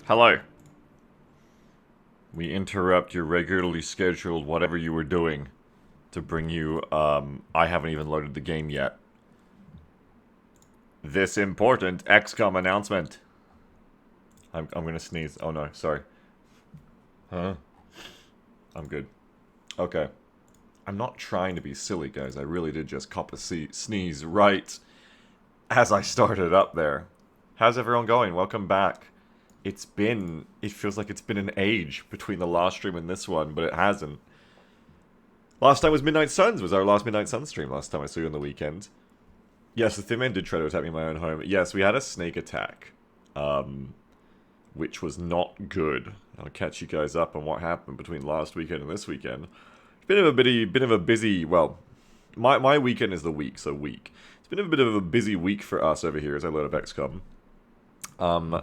Hello. We interrupt your regularly scheduled whatever you were doing to bring you, I haven't even loaded the game yet. This important XCOM announcement. I'm gonna sneeze. Oh no, sorry. Huh? I'm good. Okay. I'm not trying to be silly, guys. I really did just cop a sneeze right as I started up there. How's everyone going? Welcome back. It feels like it's been an age between the last stream and this one, but it hasn't. Last time was Midnight Suns, was our last Midnight Suns stream last time I saw you on the weekend. Yes, the Thin Man did try to attack me in my own home. Yes, we had a snake attack, which was not good. I'll catch you guys up on what happened between last weekend and this weekend. It's bit of a busy, well, my weekend is the week, so week. It's been a bit of a busy week for us over here as I load up XCOM.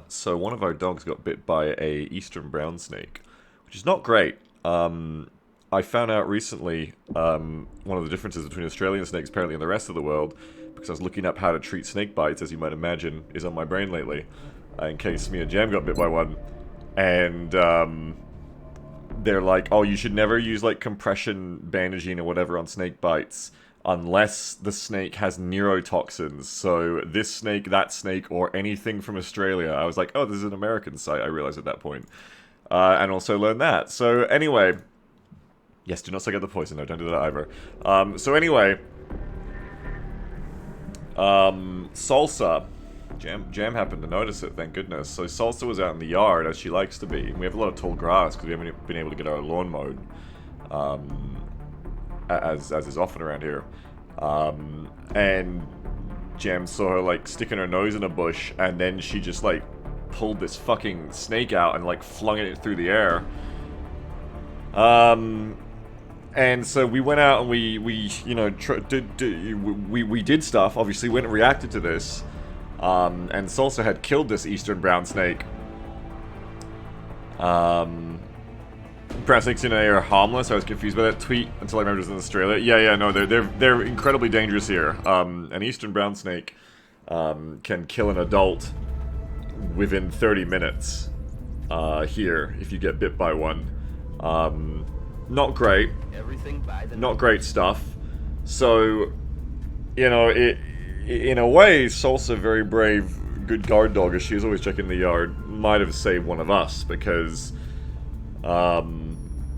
So one of our dogs got bit by a eastern brown snake, which is not great. I found out recently, one of the differences between Australian snakes apparently and the rest of the world, because I was looking up how to treat snake bites, as you might imagine, is on my brain lately, in case me and Jam got bit by one. And, they're like, oh, you should never use, like, compression bandaging or whatever on snake bites, unless the snake has neurotoxins. So this snake, that snake, or anything from Australia. I was like, oh, this is an American site, I realized at that point. And also learned that. So anyway, yes, do not suck out the poison, no, don't do that either. So anyway, Salsa, Jam happened to notice it, thank goodness. So Salsa was out in the yard, as she likes to be. And we have a lot of tall grass, because we haven't been able to get our lawn mowed. As is often around here. And Jam saw her, like, sticking her nose in a bush, and then she just, like, pulled this fucking snake out and, like, flung it through the air. And so we went out and we you know, we did stuff, obviously, went and reacted to this. And Salsa had killed this eastern brown snake. Brown snakes in are harmless. I was confused by that tweet until I remembered it was in Australia. Yeah, no, they're incredibly dangerous here. An eastern brown snake can kill an adult within 30 minutes here if you get bit by one. Not great. Not great stuff. So, you know, in a way, Salsa, very brave, good guard dog, as she is always checking the yard, might have saved one of us, because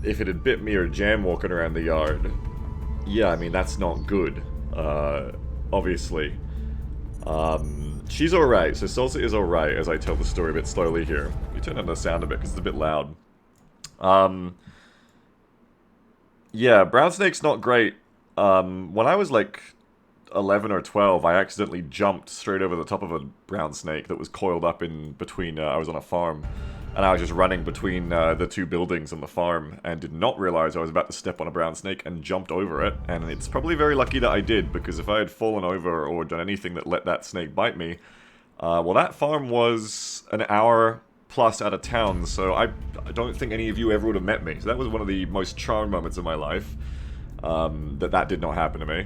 if it had bit me or Jam walking around the yard, yeah, I mean, that's not good, obviously. She's alright, so Salsa is alright as I tell the story a bit slowly here. You turn on the sound a bit because it's a bit loud. Yeah, brown snake's not great. When I was like 11 or 12, I accidentally jumped straight over the top of a brown snake that was coiled up in between, I was on a farm. And I was just running between the two buildings on the farm and did not realize I was about to step on a brown snake and jumped over it. And it's probably very lucky that I did, because if I had fallen over or done anything that let that snake bite me, well, that farm was an hour plus out of town, so I don't think any of you ever would have met me. So that was one of the most charmed moments of my life, that did not happen to me.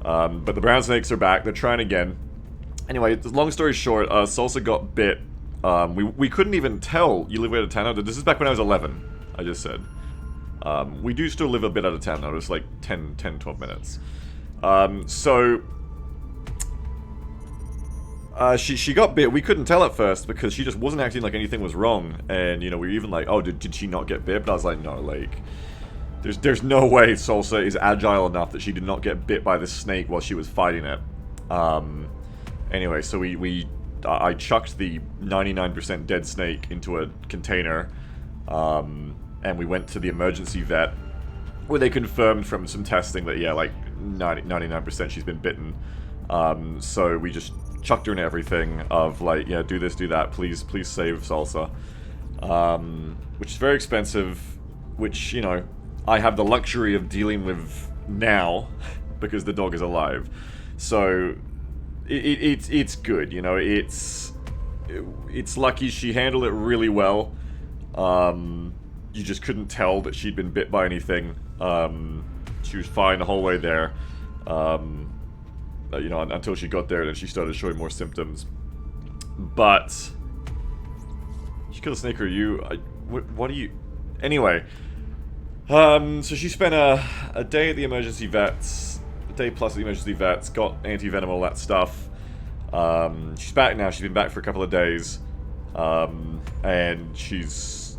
But the brown snakes are back, they're trying again. Anyway, long story short, Salsa got bit. We couldn't even tell you live way out of town. This is back when I was 11, I just said. We do still live a bit out of town now, just like 12 minutes. She got bit. We couldn't tell at first because she just wasn't acting like anything was wrong. And, you know, we were even like, oh, did she not get bit? But I was like, no, like, there's no way Salsa is agile enough that she did not get bit by this snake while she was fighting it. Anyway, so I chucked the 99% dead snake into a container, and we went to the emergency vet, where they confirmed from some testing that, yeah, like, 99% she's been bitten. So we just chucked her in everything of, like, yeah, do this, do that, please save Salsa. Which is very expensive, which, you know, I have the luxury of dealing with now, because the dog is alive. So it's good, you know, it's lucky. She handled it really well. You just couldn't tell that she'd been bit by anything. She was fine the whole way there. You know, until she got there, and then she started showing more symptoms. But kill the snake or you? What do you... Anyway. So she spent a day at the emergency vets. A day plus at the emergency vets. Got anti-venom, all that stuff. She's back now. She's been back for a couple of days. And she's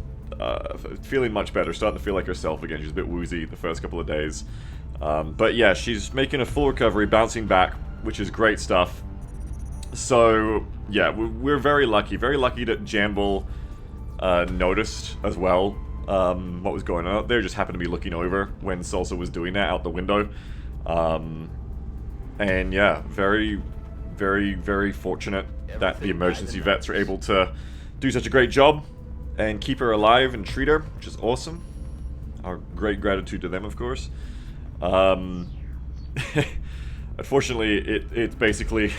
feeling much better. Starting to feel like herself again. She's a bit woozy the first couple of days. But yeah, she's making a full recovery, bouncing back, which is great stuff. So, yeah, we're very lucky that Jamble noticed as well what was going on out there. Just happened to be looking over when Salsa was doing that out the window. And yeah, very, very, very fortunate that the emergency vets were able to do such a great job and keep her alive and treat her, which is awesome. Our great gratitude to them, of course. Unfortunately, it's basically...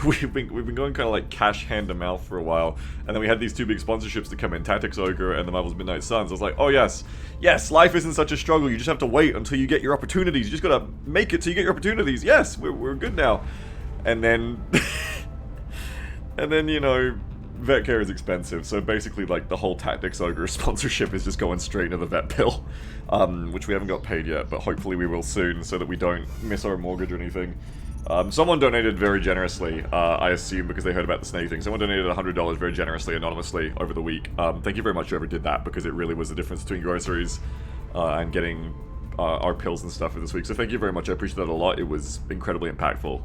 We've been going kind of like cash hand to mouth for a while, and then we had these two big sponsorships to come in, Tactics Ogre and the Marvel's Midnight Suns. I was like, oh yes, life isn't such a struggle. You just have to wait until you get your opportunities. You just gotta make it till you get your opportunities. Yes, we're good now. And then, and then you know, vet care is expensive, so basically like the whole Tactics Ogre sponsorship is just going straight into the vet bill, which we haven't got paid yet, but hopefully we will soon, so that we don't miss our mortgage or anything. Someone donated very generously, I assume because they heard about the snake thing. Someone donated $100 very generously, anonymously, over the week. Thank you very much whoever did that, because it really was the difference between groceries and getting our pills and stuff for this week. So thank you very much, I appreciate that a lot. It was incredibly impactful.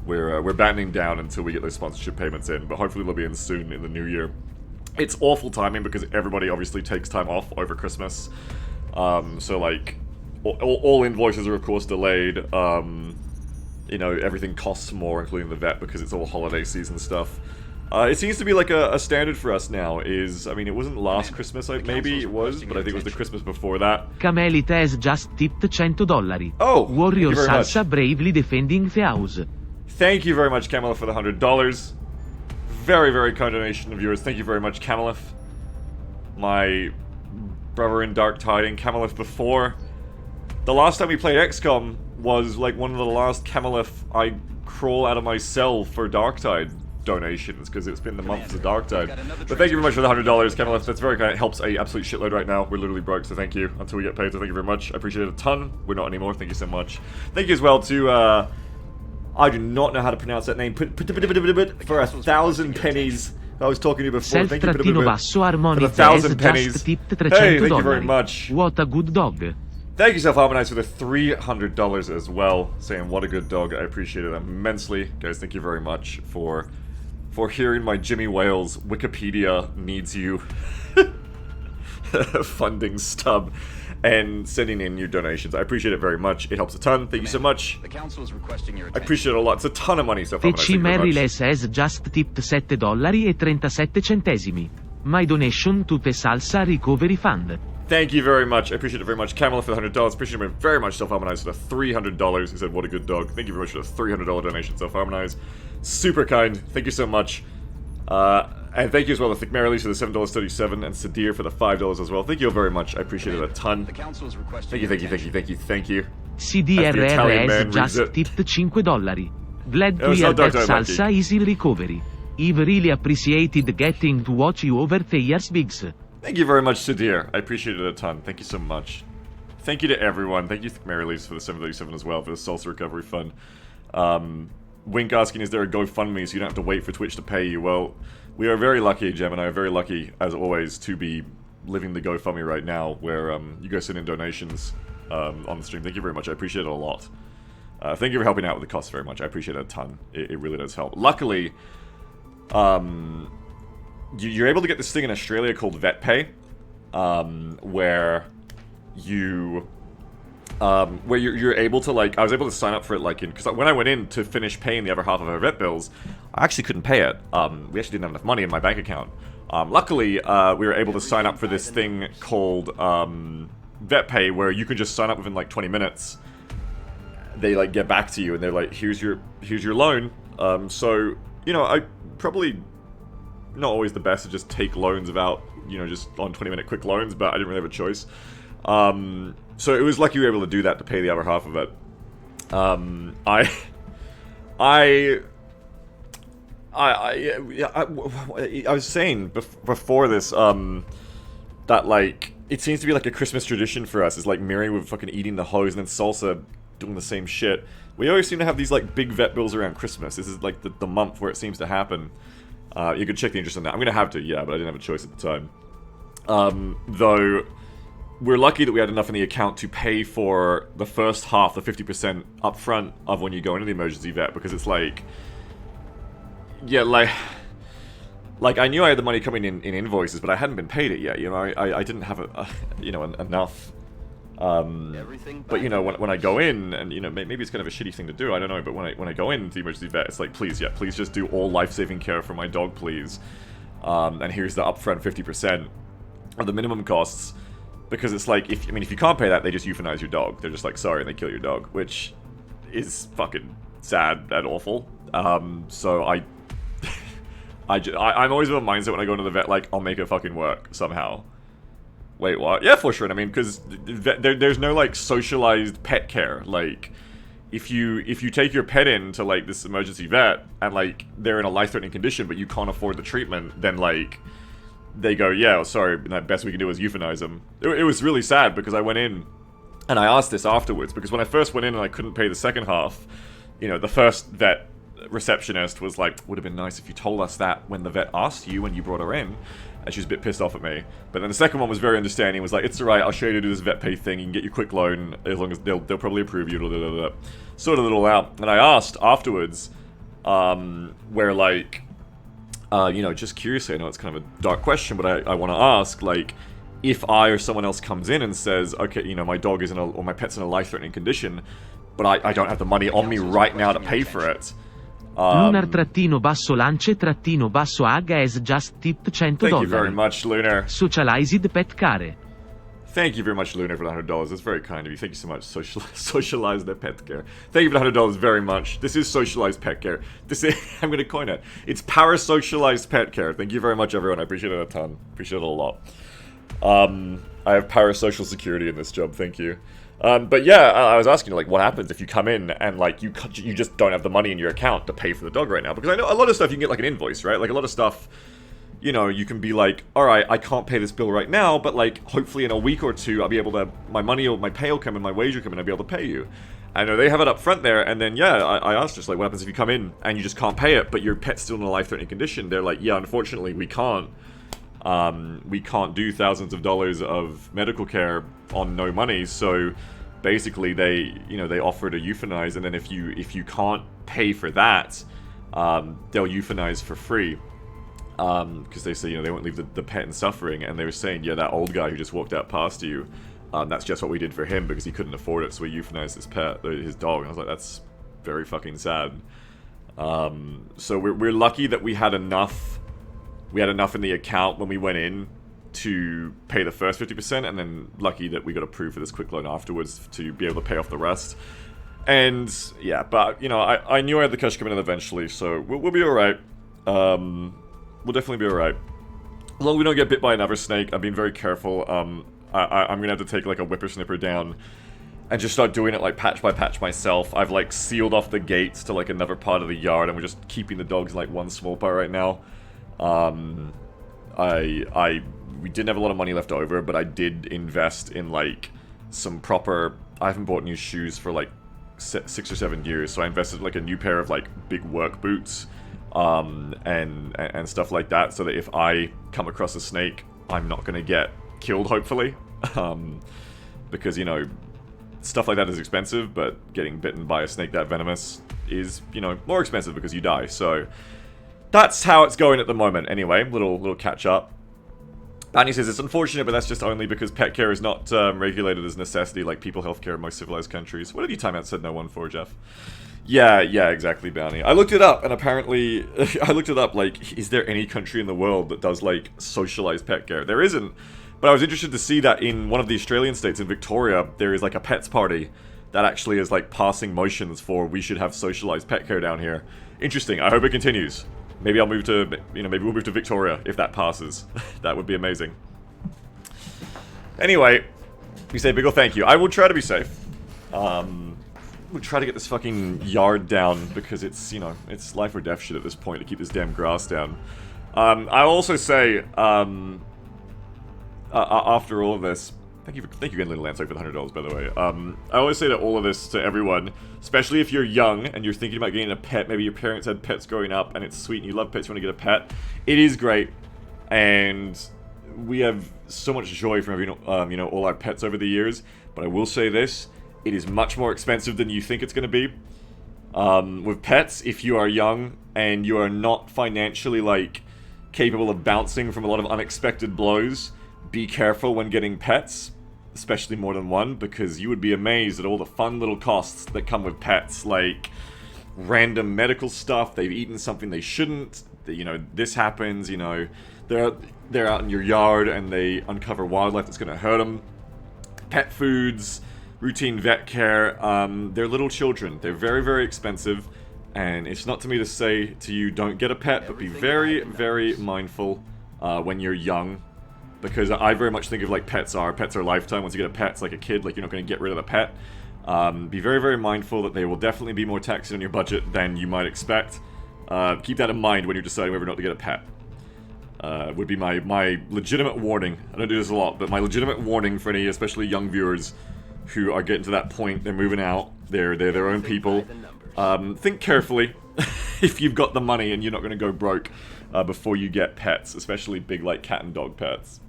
We're battening down until we get those sponsorship payments in, but hopefully they'll be in soon in the new year. It's awful timing because everybody obviously takes time off over Christmas. So like, all invoices are of course delayed. You know, everything costs more, including the vet, because it's all holiday season stuff. It seems to be like a standard for us now, I mean, it wasn't last Christmas, maybe it was, but I think it was the Christmas before that. Camelite has just tipped $100. Oh, Warrior thank you very Salsa much. bravely defending the house. Thank you very much, Camelif, for the $100. Very, very kind donation of yours. Thank you very much, Camelif. My brother in Dark Tiding, Camelif before. The last time we played XCOM was like one of the last Camelif I crawl out of my cell for Darktide donations, because it's been the months of Darktide. But thank you very much for the $100, Camelif. That's very kind. It helps a absolute shitload right now. We're literally broke, so thank you. Until we get paid, so thank you very much. I appreciate it a ton. We're not anymore. Thank you so much. Thank you as well to, I do not know how to pronounce that name. For 1,000 pennies. I was talking to you before. Thank you for the 1,000 pennies. Hey, thank you very much. What a good dog. Thank you, Self-Harmonize, for the $300 as well. Saying, what a good dog. I appreciate it immensely. Guys, thank you very much for hearing my Jimmy Wales Wikipedia needs you funding stub and sending in your donations. I appreciate it very much. It helps a ton. Thank you so much. The council is requesting your I appreciate it a lot. It's a ton of money, Self-Harmonize. Feci Maryles has just tipped $7.37. My donation to the Salsa Recovery Fund. Thank you very much. I appreciate it very much. Camilla for the $100. Appreciate it very much. Self-Harmonize for the $300. He said, what a good dog. Thank you very much for the $300 donation, Self-Harmonize. Super kind. Thank you so much. And thank you as well to Thick Marilee for the $7.37 and Sadir for the $5 as well. Thank you all very much. I appreciate it a ton. The council is requesting Thank you, thank you, thank you, thank you, thank you. CDRR has just tipped $5. Glad to hear that Salsa is in recovery. I've really appreciated getting to watch you over the years, Biggs. Thank you very much, Sadir. I appreciate it a ton. Thank you so much. Thank you to everyone. Thank you to Mary Lise for the $7.37 as well, for the Salsa Recovery Fund. Wink asking, is there a GoFundMe so you don't have to wait for Twitch to pay you? Well, we are very lucky, Gem and I are very lucky, as always, to be living the GoFundMe right now, where you guys send in donations on the stream. Thank you very much. I appreciate it a lot. Thank you for helping out with the costs very much. I appreciate it a ton. It really does help. Luckily, you're able to get this thing in Australia called VetPay, where you're able to, like, I was able to sign up for it, like, because when I went in to finish paying the other half of our vet bills, I actually couldn't pay it. We actually didn't have enough money in my bank account. Luckily, we were able to sign up for this thing called VetPay, where you can just sign up within like 20 minutes. They like get back to you and they're like, here's your loan. So, you know, I probably not always the best to just take loans without, you know, just on 20-minute quick loans, but I didn't really have a choice. So it was lucky we were able to do that to pay the other half of it. I was saying before this, that, like, it seems to be like a Christmas tradition for us. It's like Mary with fucking eating the hose and then Salsa doing the same shit. We always seem to have these, like, big vet bills around Christmas. This is, like, the month where it seems to happen. You could check the interest on that. I'm gonna have to, yeah, but I didn't have a choice at the time. Though, we're lucky that we had enough in the account to pay for the first half, the 50% upfront of when you go into the emergency vet, because it's like... Yeah, like, I knew I had the money coming in invoices, but I hadn't been paid it yet, you know, I didn't have, enough. But, you know, when I go in, and, you know, maybe it's kind of a shitty thing to do, I don't know, but when I go into the emergency vet, it's like, please just do all life-saving care for my dog, please. And here's the upfront 50% of the minimum costs, because it's like, if you can't pay that, they just euthanize your dog. They're just like, sorry, and they kill your dog, which is fucking sad and awful. So I'm always of a mindset when I go into the vet, like, I'll make it fucking work, somehow. Wait, what? Yeah, for sure, I mean, because there's no, like, socialized pet care. Like, if you take your pet in to, like, this emergency vet, and, like, they're in a life-threatening condition, but you can't afford the treatment, then, like, they go, yeah, sorry, the best we can do is euthanize them. It was really sad, because I went in, and I asked this afterwards, because when I first went in and I couldn't pay the second half, you know, the first vet receptionist was like, would have been nice if you told us that when the vet asked you when you brought her in, and she was a bit pissed off at me. But then the second one was very understanding, was like, it's alright, I'll show you how to do this vet pay thing, you can get your quick loan, as long as they'll probably approve you, blah, blah, blah, blah. Sorted it all out. And I asked afterwards, where, like, you know, just curiously, I know it's kind of a dark question, but I want to ask, like, if I or someone else comes in and says, okay, you know, my dog is or my pet's in a life-threatening condition, but I don't have the money on me right now to pay for it. Lunar-lance-ag has just tipped $100. Thank you very much, Lunar. Socialized pet care. Thank you very much, Lunar, for the $100. That's very kind of you. Thank you so much. Socialize the pet care. Thank you for the $100 very much. This is socialized pet care. This is, I'm going to coin it. It's parasocialized pet care. Thank you very much, everyone. I appreciate it a ton. Appreciate it a lot. I have parasocial security in this job. Thank you. But yeah, I was asking, like, what happens if you come in and, like, you just don't have the money in your account to pay for the dog right now? Because I know a lot of stuff you can get, like, an invoice, right? Like, a lot of stuff, you know, you can be like, alright, I can't pay this bill right now, but, like, hopefully in a week or two, I'll be able to, my pay will come in, my wage will come in, I'll be able to pay you. I know they have it up front there, and then, yeah, I asked just, like, what happens if you come in and you just can't pay it, but your pet's still in a life-threatening condition? They're like, yeah, unfortunately, we can't do thousands of dollars of medical care on no money, so basically they offer to euthanize, and then if you can't pay for that, they'll euthanize for free, because they say, you know, they won't leave the pet in suffering. And they were saying, yeah, that old guy who just walked out past you, that's just what we did for him because he couldn't afford it, so we euthanized his dog. And I was like, that's very fucking sad. So we're lucky that we had enough in the account when we went in to pay the first 50%, and then lucky that we got approved for this quick loan afterwards to be able to pay off the rest. And yeah, but you know, I knew I had the cash coming in eventually, so we'll be alright. We'll definitely be alright. As long as we don't get bit by another snake. I'm being very careful. I'm gonna have to take, like, a whippersnipper down and just start doing it, like, patch by patch myself. I've, like, sealed off the gates to, like, another part of the yard, and we're just keeping the dogs in, like, one small part right now. We didn't have a lot of money left over, but I did invest in, like, some proper... I haven't bought new shoes for, like, 6 or 7 years, so I invested, like, a new pair of, like, big work boots, and stuff like that, so that if I come across a snake, I'm not gonna get killed, hopefully. Because, you know, stuff like that is expensive, but getting bitten by a snake that venomous is, you know, more expensive because you die, so... That's how it's going at the moment. Anyway, little catch up. Annie says it's unfortunate, but that's just only because pet care is not regulated as necessity like people healthcare in most civilized countries. What did you time out said no one for, Jeff? Yeah, exactly, Bounty. I looked it up, and apparently, like, is there any country in the world that does, like, socialized pet care? There isn't. But I was interested to see that in one of the Australian states, in Victoria, there is, like, a pets party that actually is, like, passing motions for we should have socialized pet care down here. Interesting. I hope it continues. Maybe I'll move to, you know, maybe we'll move to Victoria if that passes. That would be amazing. Anyway, we say big ol' thank you. I will try to be safe. we try to get this fucking yard down because it's, you know, it's life or death shit at this point to keep this damn grass down. I'll also say, after all of this, thank you again, Little Lance, for the $100, by the way. I always say that all of this to everyone, especially if you're young and you're thinking about getting a pet. Maybe your parents had pets growing up and it's sweet and you love pets, you want to get a pet. It is great, and we have so much joy from having, you know, all our pets over the years. But I will say this. It is much more expensive than you think it's going to be. With pets, if you are young and you are not financially, like, capable of bouncing from a lot of unexpected blows, be careful when getting pets, especially more than one, because you would be amazed at all the fun little costs that come with pets, like random medical stuff, they've eaten something they shouldn't, you know, this happens, you know, they're out in your yard and they uncover wildlife that's going to hurt them, pet foods, routine vet care, they're little children. They're very, very expensive, and it's not to me to say to you, don't get a pet, but be very, very mindful when you're young, because I very much think of like pets are lifetime. Once you get a pet, it's like a kid, like you're not going to get rid of the pet. Be very, very mindful that they will definitely be more taxing on your budget than you might expect. Keep that in mind when you're deciding whether or not to get a pet. Would be my legitimate warning. I don't do this a lot, but my legitimate warning for any, especially young viewers, who are getting to that point, they're moving out, they're their own people. Think carefully if you've got the money and you're not going to go broke before you get pets, especially big like cat and dog pets.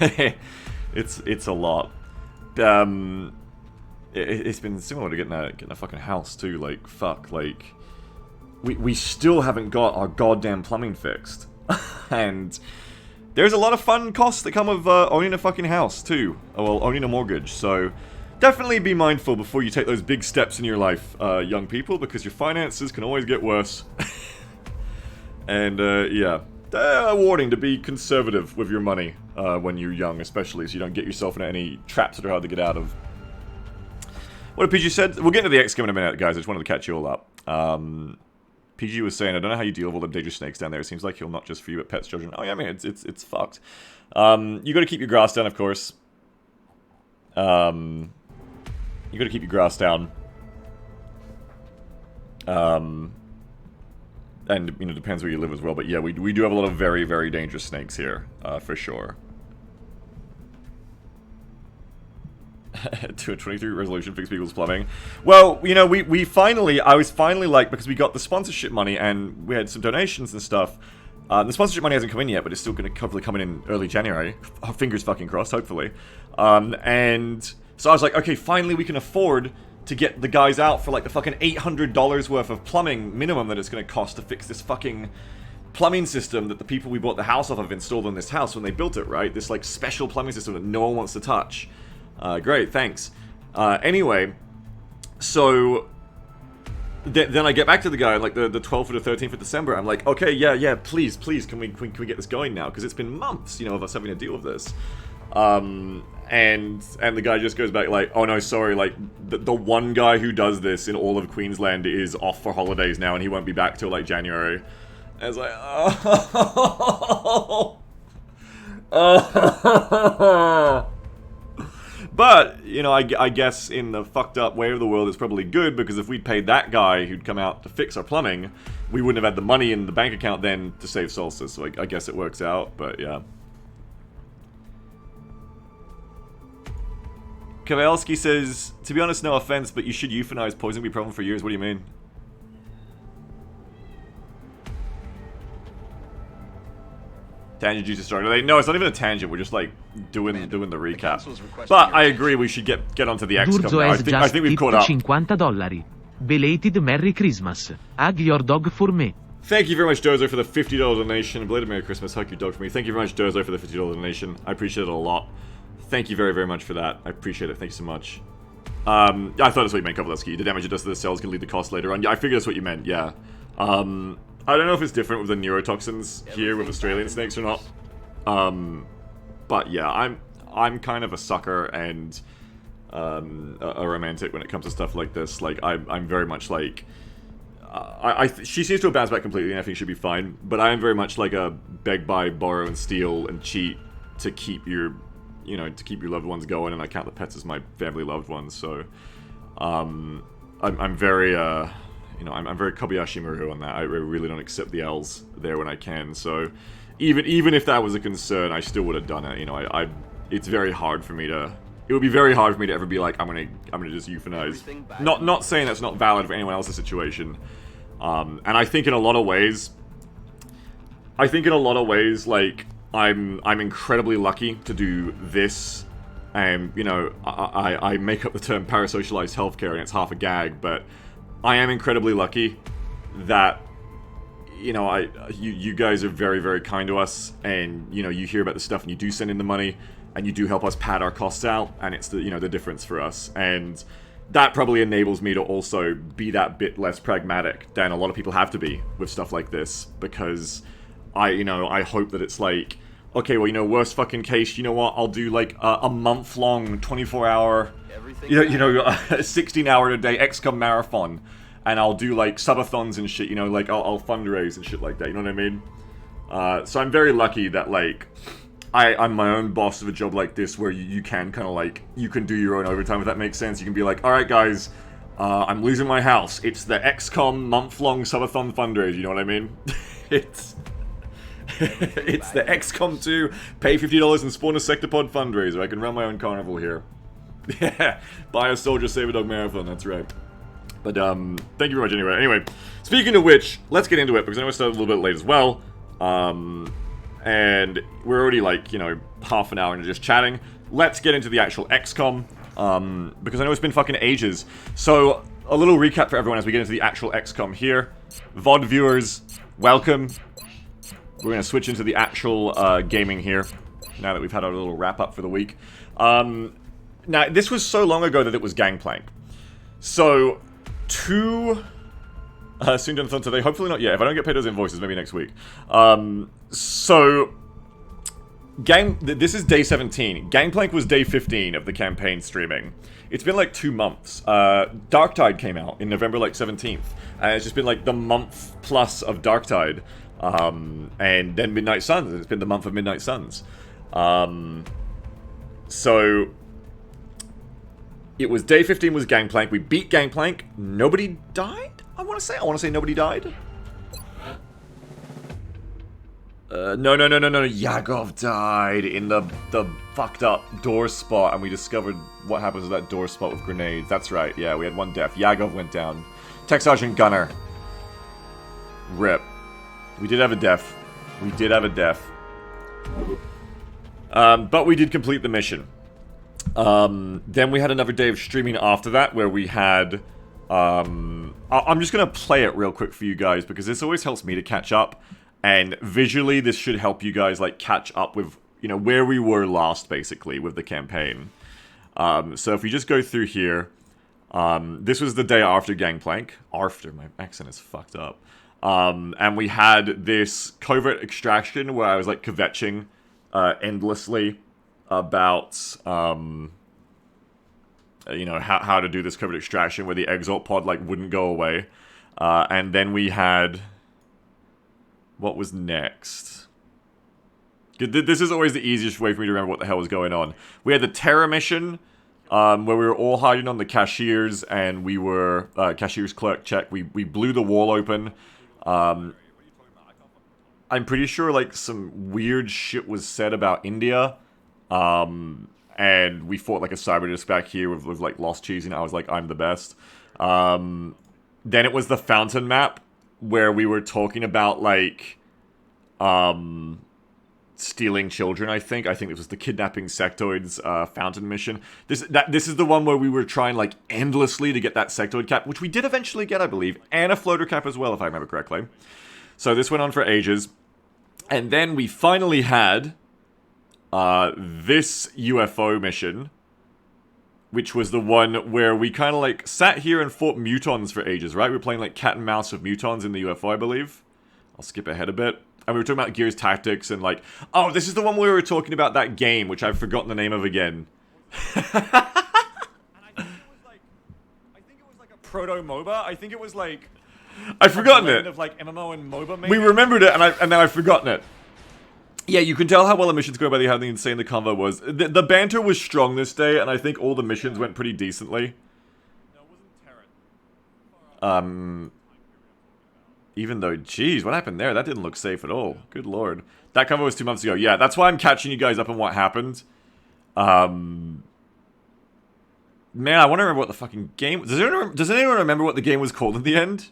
It's a lot. It's been similar to getting a fucking house too. Like fuck, like we still haven't got our goddamn plumbing fixed, and there's a lot of fun costs that come with owning a fucking house, too. Well, owning a mortgage, so definitely be mindful before you take those big steps in your life, young people, because your finances can always get worse. And, yeah. A warning to be conservative with your money when you're young, especially, so you don't get yourself into any traps that are hard to get out of. What PG said? We'll get into the XCOM in a minute, guys. I just wanted to catch you all up. PG was saying, I don't know how you deal with all the dangerous snakes down there. It seems like he'll not just for you, but pets, children. Oh yeah, man, it's fucked. You gotta keep your grass down, of course. You gotta keep your grass down. And, you know, depends where you live as well. But yeah, we do have a lot of very, very dangerous snakes here, for sure. To a 23 resolution, fix people's plumbing. Well, you know, I was finally like, because we got the sponsorship money and we had some donations and stuff. The sponsorship money hasn't come in yet, but it's still going to hopefully come in early January. Fingers fucking crossed, hopefully. And so I was like, okay, finally we can afford to get the guys out for like the fucking $800 worth of plumbing minimum that it's going to cost to fix this fucking plumbing system that the people we bought the house off of installed on this house when they built it, right? This like special plumbing system that no one wants to touch. Great, thanks. Anyway, so then I get back to the guy like the 12th or the 13th of December. I'm like, okay, yeah, please, can we get this going now? Because it's been months, you know, of us having to deal with this. And the guy just goes back like, oh no, sorry, like the one guy who does this in all of Queensland is off for holidays now, and he won't be back till like January. And I was like, oh. But, you know, I guess in the fucked up way of the world, it's probably good, because if we'd paid that guy who'd come out to fix our plumbing, we wouldn't have had the money in the bank account then to save Solstice, so I guess it works out, but yeah. Kowalski says, to be honest, no offense, but you should euthanize poison be a problem for years. What do you mean? Tangent juice is starting. No, it's not even a tangent. We're just like doing the recap. But I agree, we should get onto the XCOM now. I think we've caught up. $50. Belated Merry Christmas. Hug your dog for me. Thank you very much, Dozo, for the $50 donation. Belated Merry Christmas. Hug your dog for me. Thank you very much, Dozo, for the $50 donation. I appreciate it a lot. Thank you very, very much for that. I appreciate it. Thank you so much. I thought that's what you meant, Kovaleski. The damage it does to the cells can lead to cost later on. Yeah, I figured that's what you meant. Yeah. I don't know if it's different with the neurotoxins here with Australian snakes or not. But yeah, I'm kind of a sucker and a romantic when it comes to stuff like this. Like I'm very much like she seems to have bounced back completely, and I think she'll be fine. But I am very much like a beg, buy, borrow, and steal and cheat to keep your, you know, to keep your loved ones going. And I count the pets as my family loved ones. So I'm very, you know, I'm very Kobayashi Maru on that. I really don't accept the L's there when I can. So even if that was a concern, I still would have done it. You know, it's very hard for me to. It would be very hard for me to ever be like, I'm gonna just euthanize. Not saying that's not valid for anyone else's situation. And I think in a lot of ways, like I'm incredibly lucky to do this. You know, I make up the term parasocialized healthcare, and it's half a gag, but I am incredibly lucky that, you know, you guys are very, very kind to us, and, you know, you hear about the stuff and you do send in the money, and you do help us pad our costs out, and it's the, you know, the difference for us. And that probably enables me to also be that bit less pragmatic than a lot of people have to be with stuff like this, because I hope that it's like, okay, well, you know, worst fucking case, you know what, I'll do like a month-long, 24-hour, 16-hour-a-day XCOM marathon, and I'll do like subathons and shit, you know, like I'll fundraise and shit like that, you know what I mean? So I'm very lucky that, like, I'm my own boss of a job like this, where you can kind of like, you can do your own overtime, if that makes sense. You can be like, alright guys, I'm losing my house, it's the XCOM month-long subathon fundraiser, you know what I mean? It's the XCOM 2 pay $50 and spawn a Sectopod fundraiser. I can run my own carnival here. Yeah, buy a soldier, save a dog marathon, that's right. But thank you very much anyway. Anyway, speaking of which, let's get into it, because I know I started a little bit late as well. And we're already, like, you know, half an hour into just chatting. Let's get into the actual XCOM, because I know it's been fucking ages. So, a little recap for everyone as we get into the actual XCOM here. VOD viewers, welcome. We're going to switch into the actual gaming here, now that we've had our little wrap-up for the week. Now, this was so long ago that it was Gangplank. So, soon done fun today. Hopefully not yet. If I don't get paid those invoices, maybe next week. So, this is day 17. Gangplank was day 15 of the campaign streaming. It's been like 2 months. Darktide came out in November, like, 17th. And it's just been like the month plus of Darktide. And then Midnight Suns. It's been the month of Midnight Suns. So, it was day 15 was Gangplank. We beat Gangplank. Nobody died? I want to say nobody died. No. Yagov died in the fucked up door spot, and we discovered what happens with that door spot with grenades. That's right. Yeah, we had one death. Yagov went down. Tech Sergeant Gunner. RIP. We did have a death. But we did complete the mission. Then we had another day of streaming after that, where we had... I'm just gonna play it real quick for you guys, because this always helps me to catch up, and visually this should help you guys, like, catch up with, you know, where we were last, basically, with the campaign. So if we just go through here, this was the day after Gangplank. After, my accent is fucked up. And we had this covert extraction where I was, like, kvetching endlessly about, you know, how to do this covert extraction, where the exalt pod, like, wouldn't go away. And then we had... What was next? This is always the easiest way for me to remember what the hell was going on. We had the terror mission, where we were all hiding on the cashiers, and we were... cashier's clerk check. We blew the wall open. I'm pretty sure, like, some weird shit was said about India. And we fought, like, a cyber disc back here with like, Lost Cheese, and I was like, I'm the best. Then it was the fountain map, where we were talking about, like, stealing children, I think. I think it was the kidnapping sectoids, fountain mission. This is the one where we were trying, like, endlessly to get that sectoid cap, which we did eventually get, I believe, and a floater cap as well, if I remember correctly. So this went on for ages. And then we finally had... this UFO mission, which was the one where we kind of, like, sat here and fought mutons for ages, right? We were playing, like, cat and mouse with mutons in the UFO, I believe. I'll skip ahead a bit. And we were talking about Gears Tactics and, like... Oh, this is the one where we were talking about that game, which I've forgotten the name of again. And I think it was like a proto-MOBA. I think it was, like... I've forgotten it. Of, like, MMO and MOBA, maybe? We remembered it, and then I've forgotten it. Yeah, you can tell how well the missions go by how insane the convo was. The banter was strong this day, and I think all the missions went pretty decently. Even though, geez, what happened there? That didn't look safe at all. Good lord. That cover was 2 months ago. Yeah, that's why I'm catching you guys up on what happened. Man, I want to remember what the fucking game... Does anyone remember what the game was called in the end?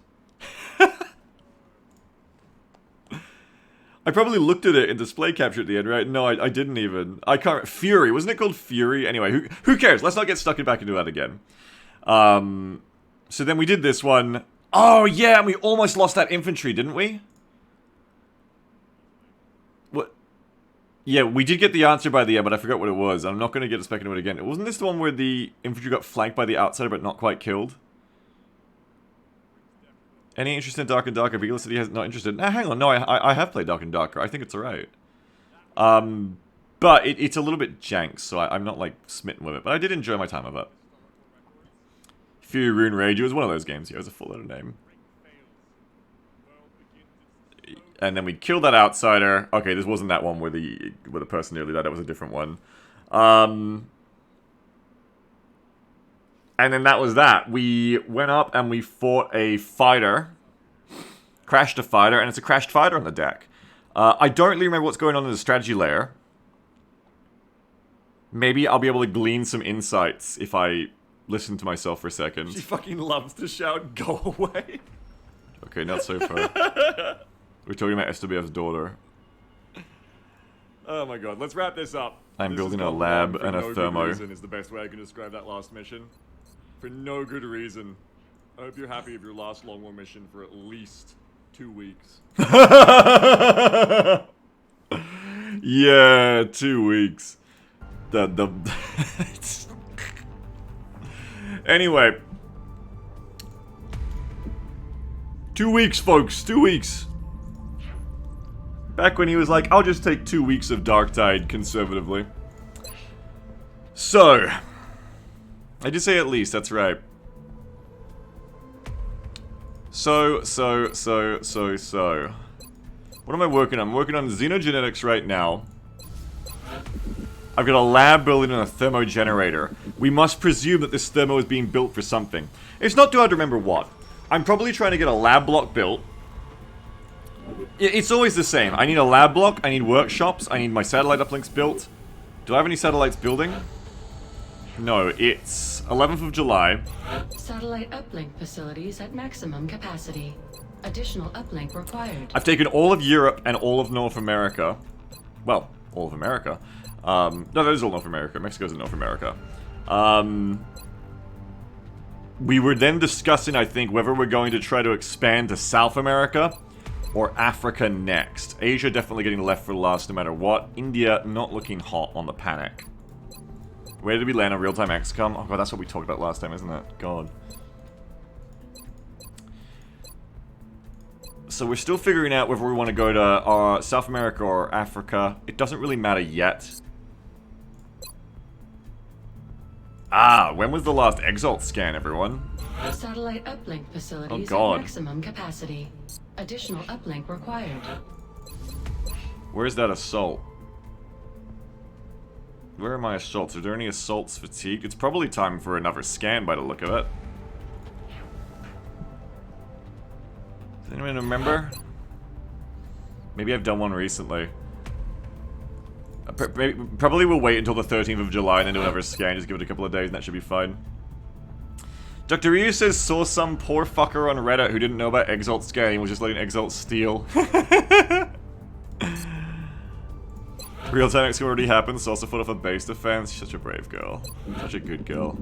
I probably looked at it in display capture at the end, right? No, I didn't even. I can't... Fury. Wasn't it called Fury? Anyway, who cares? Let's not get stuck back into that again. So then we did this one. Oh, yeah, and we almost lost that infantry, didn't we? What? Yeah, we did get the answer by the end, but I forgot what it was. I'm not going to get us back into it again. Wasn't this the one where the infantry got flanked by the outsider, but not quite killed? Any interest in Dark and Darker? Beagler City has not interested. Nah, hang on, no, I have played Dark and Darker. I think it's alright. But it's a little bit jank, so I'm not, like, smitten with it. But I did enjoy my time with it. Fury Rune Rage, it was one of those games. Yeah, it was a full letter name. And then we killed that outsider. Okay, this wasn't that one where the person nearly died. That was a different one. And then that was that. We went up and we fought a fighter. Crashed a fighter, and it's a crashed fighter on the deck. I don't really remember what's going on in the strategy layer. Maybe I'll be able to glean some insights if I listen to myself for a second. She fucking loves to shout, "Go away." Okay, not so far. We're talking about SWF's daughter. Oh my god, let's wrap this up. I'm building a lab and a thermo. Reason is the best way I can describe that last mission. For no good reason. I hope you're happy with your last long war mission for at least 2 weeks. Yeah, 2 weeks. Anyway. 2 weeks, folks. 2 weeks. Back when he was like, I'll just take 2 weeks of Darktide conservatively. So. I did say at least, that's right. So. What am I working on? I'm working on xenogenetics right now. I've got a lab building and a thermogenerator. We must presume that this thermo is being built for something. It's not too hard to remember what. I'm probably trying to get a lab block built. It's always the same. I need a lab block, I need workshops, I need my satellite uplinks built. Do I have any satellites building? No, it's 11th of July. Satellite uplink facilities at maximum capacity. Additional uplink required. I've taken all of Europe and all of North America. Well, all of America. No, that is all North America. Mexico's in North America. We were then discussing, I think, whether we're going to try to expand to South America or Africa next. Asia definitely getting left for last no matter what. India not looking hot on the panic. Where did we land on real-time XCOM? Oh god, that's what we talked about last time, isn't it? God. So we're still figuring out whether we want to go to South America or Africa. It doesn't really matter yet. Ah, when was the last Exalt scan, everyone? Satellite uplink facilities at maximum capacity. Additional uplink required. Where's that assault? Where are my assaults? Are there any assaults fatigued? It's probably time for another scan by the look of it. Does anyone remember? Maybe I've done one recently. Probably we'll wait until the 13th of July and then do another scan. Just give it a couple of days and that should be fine. Dr. Ryu says, saw some poor fucker on Reddit who didn't know about Exalt scanning and was just letting Exalt steal. Real-time XCOM already happened, so also fought off a base defense. She's such a brave girl. Such a good girl.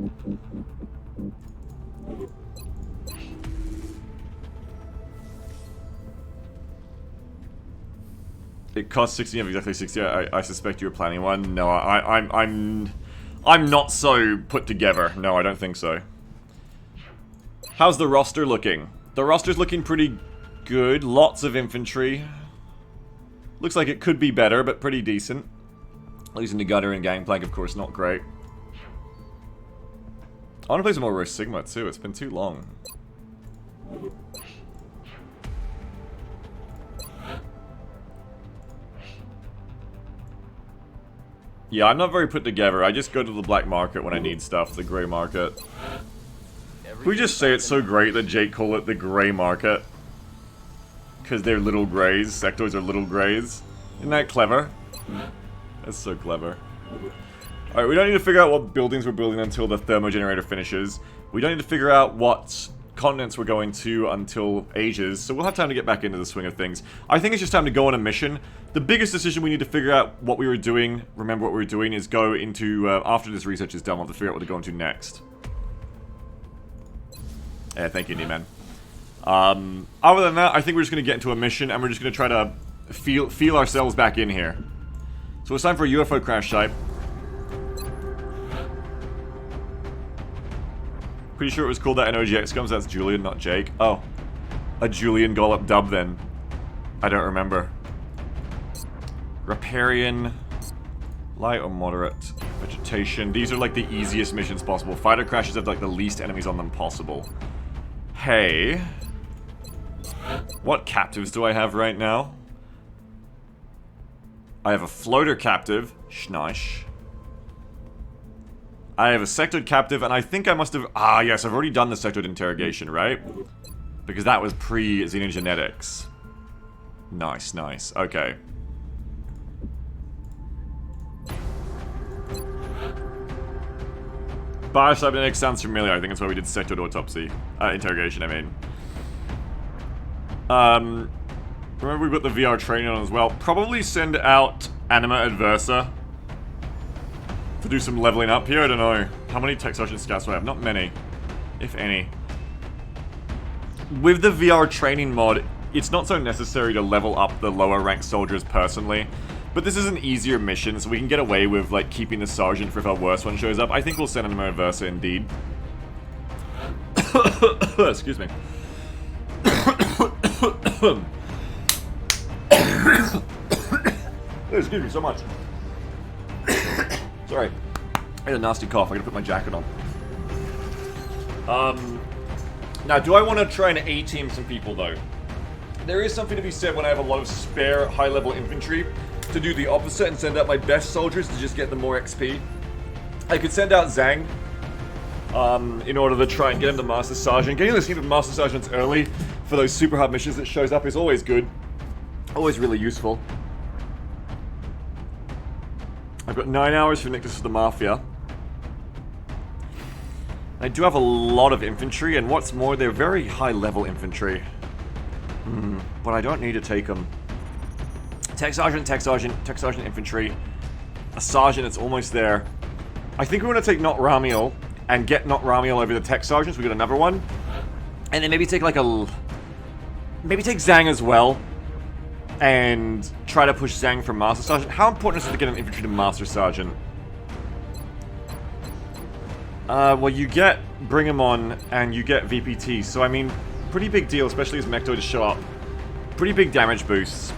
It costs 60 of exactly 60. I suspect you were planning one. No, I'm not so put together. No, I don't think so. How's the roster looking? The roster's looking pretty good. Lots of infantry. Looks like it could be better, but pretty decent. Losing to Gunner and Gangplank, of course, not great. I want to play some more Roast Sigma, too. It's been too long. Yeah, I'm not very put together. I just go to the black market when I need stuff, the grey market. Can we just say it's so great that Jake called it the Grey Market? Because they're little greys. Sectoids are little greys. Isn't that clever? That's so clever. Alright, we don't need to figure out what buildings we're building until the thermogenerator finishes. We don't need to figure out what continents we're going to until ages, so we'll have time to get back into the swing of things. I think it's just time to go on a mission. The biggest decision we need to figure out what we were doing, remember what we were doing, is go into, after this research is done, we'll have to figure out what to go into next. Yeah, thank you, Nieman. Other than that, I think we're just going to get into a mission, and we're just going to try to feel ourselves back in here. So it's time for a UFO crash site. Pretty sure it was called that in OG XCOM, so that's Julian, not Jake. Oh. A Julian Gollop dub, then. I don't remember. Riparian. Light or moderate. Vegetation. These are like the easiest missions possible. Fighter crashes have like the least enemies on them possible. Hey. What captives do I have right now? I have a floater captive. Schneich. I have a sectoid captive, and I think I must have... Ah, yes, I've already done the sectoid interrogation, right? Because that was pre-xenogenetics. Nice, nice. Okay. Biocybernetics sounds familiar. I think that's why we did sectoid autopsy. Interrogation, I mean. Remember we've got the VR training on as well. Probably send out Anima Adversa to do some leveling up here. I don't know. How many Tech Sergeant scouts do I have? Not many. If any. With the VR training mod, it's not so necessary to level up the lower ranked soldiers personally. But this is an easier mission, so we can get away with, like, keeping the sergeant for if our worst one shows up. I think we'll send Anima Adversa indeed. Excuse me. Excuse me so much. Sorry. I had a nasty cough. I gotta put my jacket on. Now, do I want to try and A-team some people, though? There is something to be said when I have a lot of spare high-level infantry to do the opposite and send out my best soldiers to just get them more XP. I could send out Zhang in order to try and get him to Master Sergeant. Getting this team to Master Sergeants early for those super hard missions that shows up is always good. Always really useful. I've got 9 hours for Nictus of the Mafia. I do have a lot of infantry, and what's more, they're very high-level infantry. But I don't need to take them. Tech Sergeant, Tech Sergeant, Tech Sergeant Infantry. A Sergeant that's almost there. I think we want to take Not Ramiel and get Not Ramiel over the Tech Sergeants. We got another one. And then maybe take like a... Maybe take Zhang as well. And try to push Zhang for Master Sergeant. How important is it to get an infantry to Master Sergeant? Well, you get Bring 'em On and you get VPT. So, I mean, pretty big deal, especially as Mechtoid is show up. Pretty big damage boosts.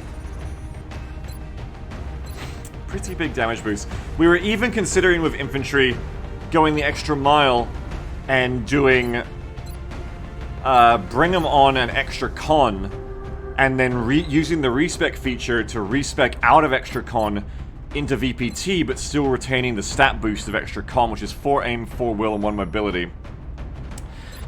Pretty big damage boosts. We were even considering with infantry going the extra mile and doing Bring 'em On an extra con. And then using the respec feature to respec out of extra con into VPT, but still retaining the stat boost of extra con, which is 4 aim, 4 will, and 1 mobility.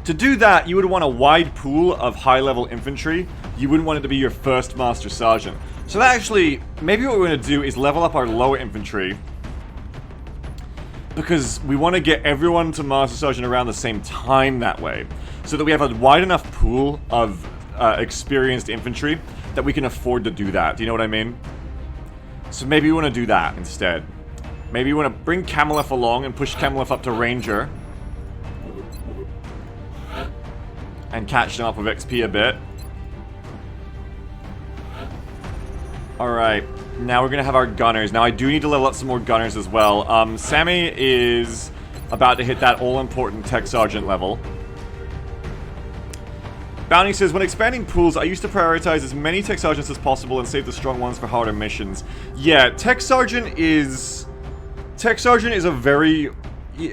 To do that, you would want a wide pool of high-level infantry. You wouldn't want it to be your first Master Sergeant. So that actually, maybe what we're going to do is level up our lower infantry. Because we want to get everyone to Master Sergeant around the same time that way. So that we have a wide enough pool of experienced infantry that we can afford to do that. Do you know what I mean? So maybe we want to do that instead. Maybe we want to bring Camelef along and push Camelef up to Ranger. And catch them up with XP a bit. Alright, now we're going to have our gunners. Now I do need to level up some more gunners as well. Sammy is about to hit that all-important Tech Sergeant level. Bounty says, when expanding pools, I used to prioritize as many Tech Sergeants as possible and save the strong ones for harder missions. Yeah, Tech Sergeant is a very...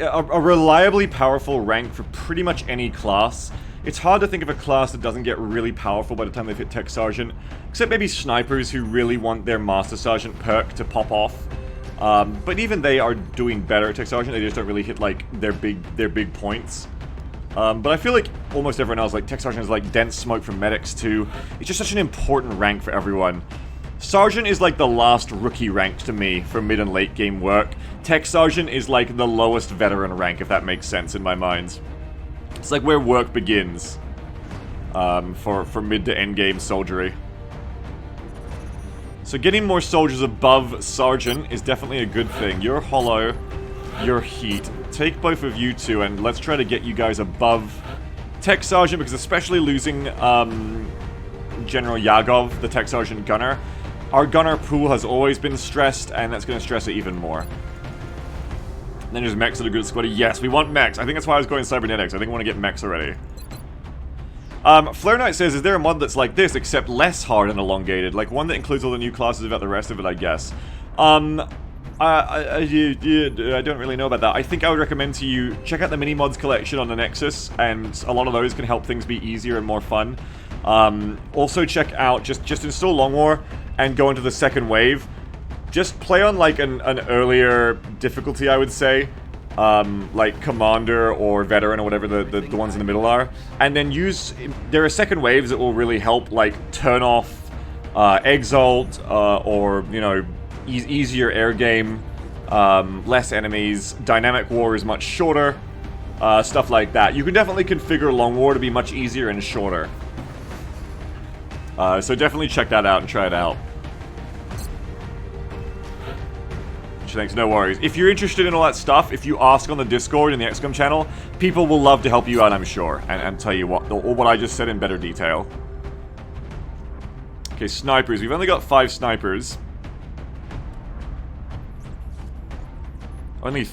a reliably powerful rank for pretty much any class. It's hard to think of a class that doesn't get really powerful by the time they've hit Tech Sergeant. Except maybe snipers who really want their Master Sergeant perk to pop off. But even they are doing better at Tech Sergeant, they just don't really hit, like, their big points. But I feel like almost everyone else, like Tech Sergeant is like dense smoke from medics too. It's just such an important rank for everyone. Sergeant is like the last rookie rank to me for mid and late game work. Tech Sergeant is like the lowest veteran rank, if that makes sense in my mind. It's like where work begins for mid to end game soldiery. So getting more soldiers above Sergeant is definitely a good thing. You're Hollow, you're Heat. Take both of you two and let's try to get you guys above Tech Sergeant, because especially losing General Yagov, the Tech Sergeant gunner, our gunner pool has always been stressed, and that's going to stress it even more. And then there's mechs that are good squaddy. Yes, we want mechs. I think that's why I was going cybernetics. I think I want to get mechs already. Flare Knight says, is there a mod that's like this, except less hard and elongated? Like one that includes all the new classes without the rest of it, I guess. I don't really know about that. I think I would recommend to you, check out the mini-mods collection on the Nexus, and a lot of those can help things be easier and more fun. Also check out, just install Long War and go into the second wave. Just play on like an earlier difficulty, I would say. Like Commander or Veteran or whatever the ones in the middle are. And then there are second waves that will really help, like turn off Exalt or, you know, easier air game, less enemies, dynamic war is much shorter, stuff like that. You can definitely configure Long War to be much easier and shorter. So definitely check that out and try it out. Thanks, no worries. If you're interested in all that stuff, if you ask on the Discord in the XCOM channel, people will love to help you out, I'm sure, and tell you what I just said in better detail. Okay, snipers. We've only got 5 snipers. Only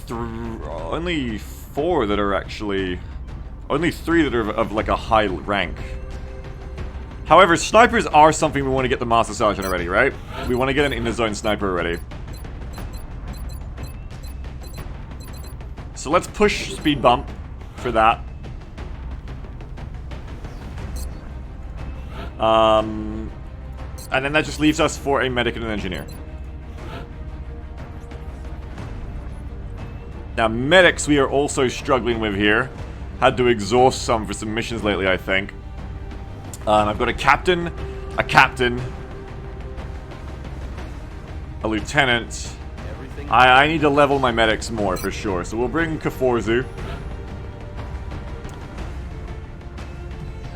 4 that are actually... Only 3 that are of like a high rank. However, snipers are something we want to get the Master Sergeant already, right? We want to get an in-the-zone sniper already. So let's push speed bump for that. And then that just leaves us for a medic and an engineer. Now, medics we are also struggling with here. Had to exhaust some for some missions lately, I think. I've got a captain, a lieutenant. I need to level my medics more, for sure. So we'll bring Kaforzu.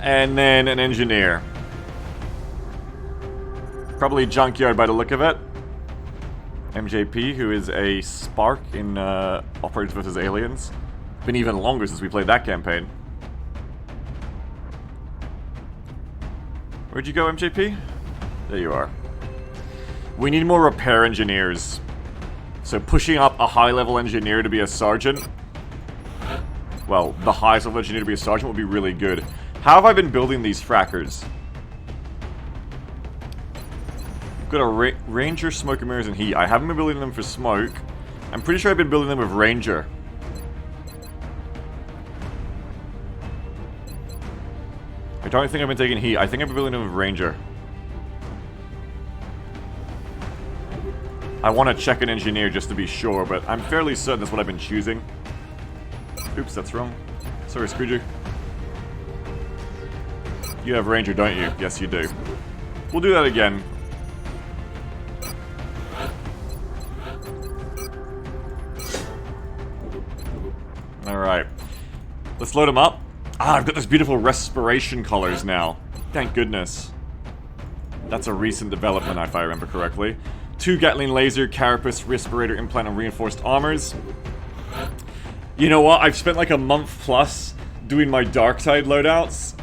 And then an engineer. Probably Junkyard by the look of it. MJP, who is a Spark in Operators vs. Aliens. Been even longer since we played that campaign. Where'd you go, MJP? There you are. We need more repair engineers. So pushing up a high-level engineer to be a sergeant, well, the highest level engineer to be a sergeant would be really good. How have I been building these frackers? I've got a Ranger, Smoke and Mirrors, and Heat. I haven't been building them for Smoke. I'm pretty sure I've been building them with Ranger. I don't think I've been taking Heat. I think I've been building them with Ranger. I want to check an engineer just to be sure, but I'm fairly certain that's what I've been choosing. Oops, that's wrong. Sorry, Scrooge. You have Ranger, don't you? Yes, you do. We'll do that again. Alright. Let's load them up. Ah, I've got those beautiful respiration collars now. Thank goodness. That's a recent development, if I remember correctly. 2 Gatling laser, carapace, respirator, implant, and reinforced armors. You know what? I've spent like a month plus doing my dark side loadouts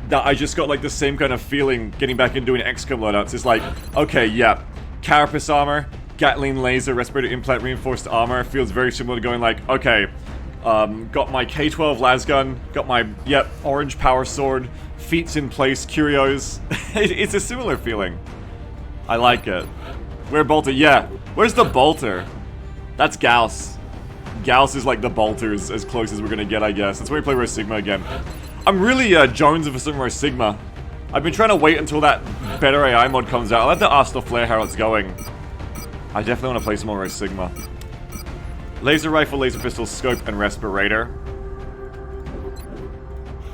that I just got like the same kind of feeling getting back into doing XCOM loadouts. It's like, okay, yeah, carapace armor, Gatling laser, respirator, implant, reinforced armor feels very similar to going like, okay, got my K-12 lasgun, got my, yep, orange power sword, feet's in place, curios. It's a similar feeling. I like it. Where Bolter? Yeah. Where's the Bolter? That's Gauss. Gauss is like the Bolter, as close as we're gonna get, I guess. That's why we play Rose Sigma again. I'm really jonesing for some Rose Sigma. I've been trying to wait until that better AI mod comes out. I'll have to ask the Flare how it's going. I definitely want to play some more Rose Sigma. Laser rifle, laser pistol, scope, and respirator.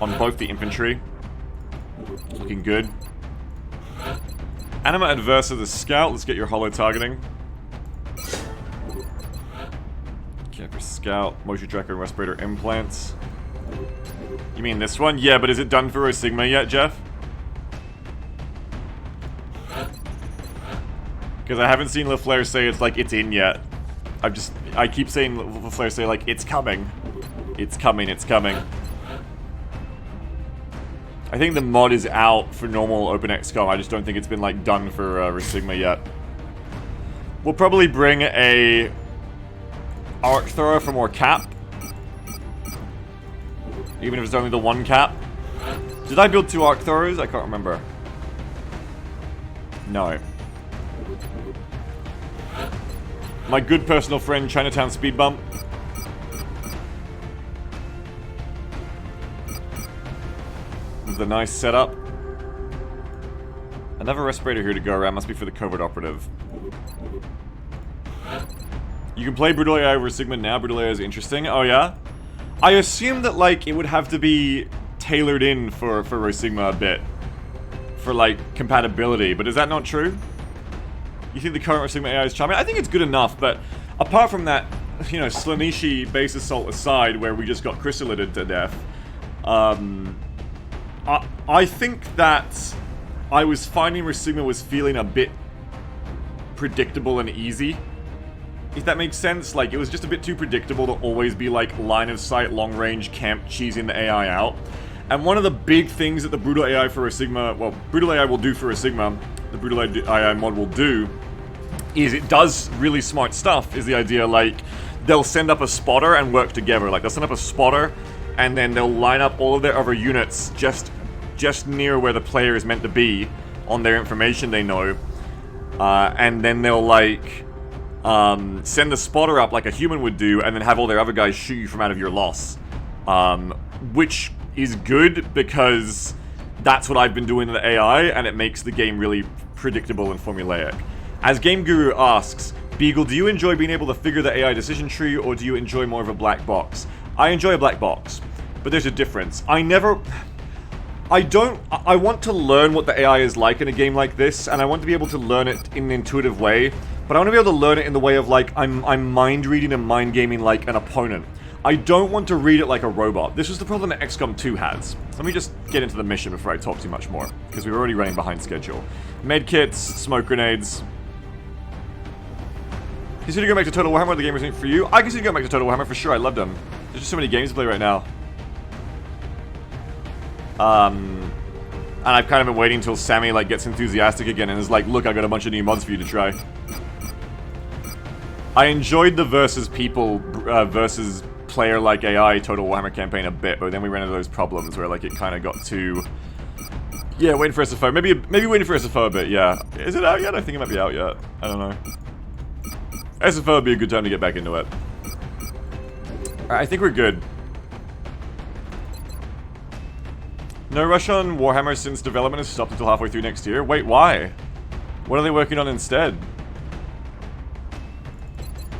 on both the infantry. Looking good. Anima Adversa the Scout. Let's get your holo targeting. Camper Scout, Motion Tracker and Respirator Implants. You mean this one? Yeah, but is it done for Rho Sigma yet, Jeff? Because I haven't seen LaFleur say it's like it's in yet. I keep saying LaFleur say like it's coming. It's coming, it's coming. I think the mod is out for normal Open XCOM. I just don't think it's been like done for Rho Sigma yet. We'll probably bring a Arc Thrower for more cap. Even if it's only the one cap. Did I build 2 Arc Throwers? I can't remember. No. My good personal friend, Chinatown Speed Bump. With the nice setup. Another respirator here to go around. Must be for the covert operative. You can play Brutal AI over Sigma now. Brutal AI is interesting. Oh, yeah? I assume that, like, it would have to be tailored in for Rho Sigma a bit. For, like, compatibility. But is that not true? You think the current Rho Sigma AI is charming? I think it's good enough, but apart from that, you know, Slaaneshi base assault aside, where we just got chrysalidated to death, I think that I was finding Rho Sigma was feeling a bit predictable and easy. If that makes sense, like, it was just a bit too predictable to always be, like, line of sight, long range, camp, cheesing the AI out. And one of the big things that the Brutal AI for Rho Sigma, well, Brutal AI will do for Rho Sigma, the Brutal AI mod will do, is it does really smart stuff, is the idea, like, they'll send up a spotter and work together. Like, they'll send up a spotter, and then they'll line up all of their other units just near where the player is meant to be on their information they know. And then they'll, like, send the spotter up like a human would do, and then have all their other guys shoot you from out of your loss. Which is good, because that's what I've been doing to the AI, and it makes the game really predictable and formulaic. As Game Guru asks, Beagle, do you enjoy being able to figure the AI decision tree, or do you enjoy more of a black box? I enjoy a black box, but there's a difference. I want to learn what the AI is like in a game like this, and I want to be able to learn it in an intuitive way, but I want to be able to learn it in the way of, like, I'm mind reading and mind gaming like an opponent. I don't want to read it like a robot. This is the problem that XCOM 2 has. Let me just get into the mission before I talk too much more, because we're already running behind schedule. Medkits, smoke grenades. Consider going back to Total Warhammer, the game isn't for you. I consider going back to Total Warhammer for sure, I love them. There's just so many games to play right now. And I've kind of been waiting until Sammy, like, gets enthusiastic again and is like, look, I got a bunch of new mods for you to try. I enjoyed the versus people, versus player-like AI Total Warhammer campaign a bit, but then we ran into those problems where, like, it kind of got too... Yeah, waiting for SFO. Maybe waiting for SFO a bit, yeah. Is it out yet? I think it might be out yet. I don't know. SFO would be a good time to get back into it. Alright, I think we're good. No rush on Warhammer since development has stopped until halfway through next year. Wait, why? What are they working on instead?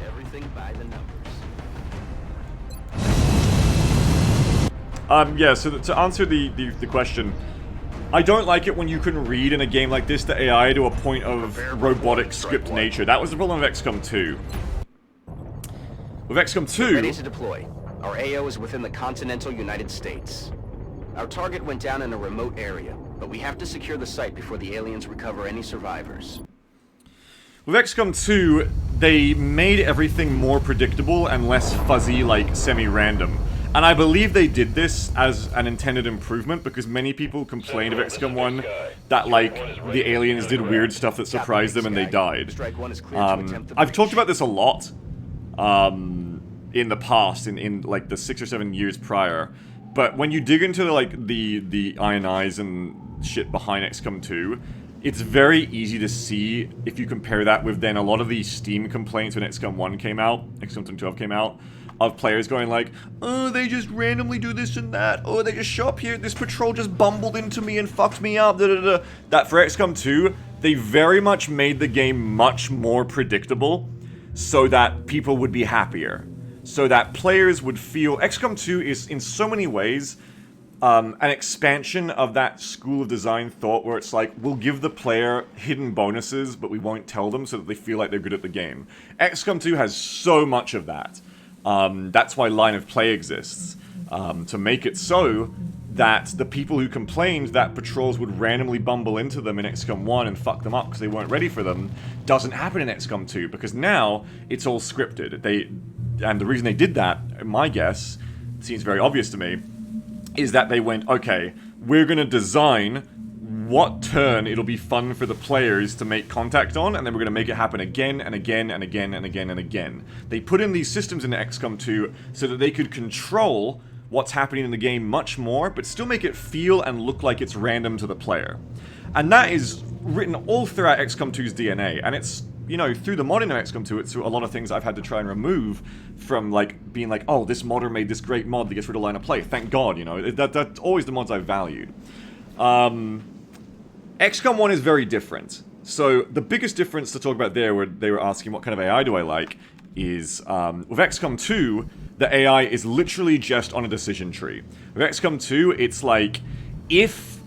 Everything by the numbers. Yeah, so to answer the question, I don't like it when you can read in a game like this the AI to a point of robotic script nature. That was the problem with XCOM 2. With XCOM 2... Ready to deploy. Our AO is within the continental United States. Our target went down in a remote area, but we have to secure the site before the aliens recover any survivors. With XCOM 2, they made everything more predictable and less fuzzy, like semi-random. And I believe they did this as an intended improvement, because many people complained of XCOM 1 that, like, the aliens did weird stuff that surprised them and they died. I've talked about this a lot in the past, in like the 6 or 7 years prior. But when you dig into, like, the INIs and shit behind XCOM 2, it's very easy to see, if you compare that with then a lot of the Steam complaints when XCOM 1 came out, XCOM 2012 came out, of players going like, oh, they just randomly do this and that, oh, they just show up here, this patrol just bumbled into me and fucked me up, da da da. That for XCOM 2, they very much made the game much more predictable, so that people would be happier. So that players would feel... XCOM 2 is, in so many ways, an expansion of that school of design thought where it's like, we'll give the player hidden bonuses, but we won't tell them so that they feel like they're good at the game. XCOM 2 has so much of that. That's why Line of Play exists. To make it so that the people who complained that patrols would randomly bumble into them in XCOM 1 and fuck them up because they weren't ready for them doesn't happen in XCOM 2, because now it's all scripted. And the reason they did that, my guess, seems very obvious to me, is that they went, okay, we're going to design what turn it'll be fun for the players to make contact on, and then we're going to make it happen again and again and again and again and again. They put in these systems into XCOM 2 so that they could control what's happening in the game much more, but still make it feel and look like it's random to the player. And that is written all throughout XCOM 2's DNA, and it's, you know, through the modding of XCOM 2, it's through a lot of things I've had to try and remove from, like, being like, oh, this modder made this great mod that gets rid of line of play. Thank God, you know. That's always the mods I've valued. XCOM 1 is very different. So, the biggest difference to talk about there, where they were asking what kind of AI do I like, is, with XCOM 2, the AI is literally just on a decision tree. With XCOM 2, it's like, if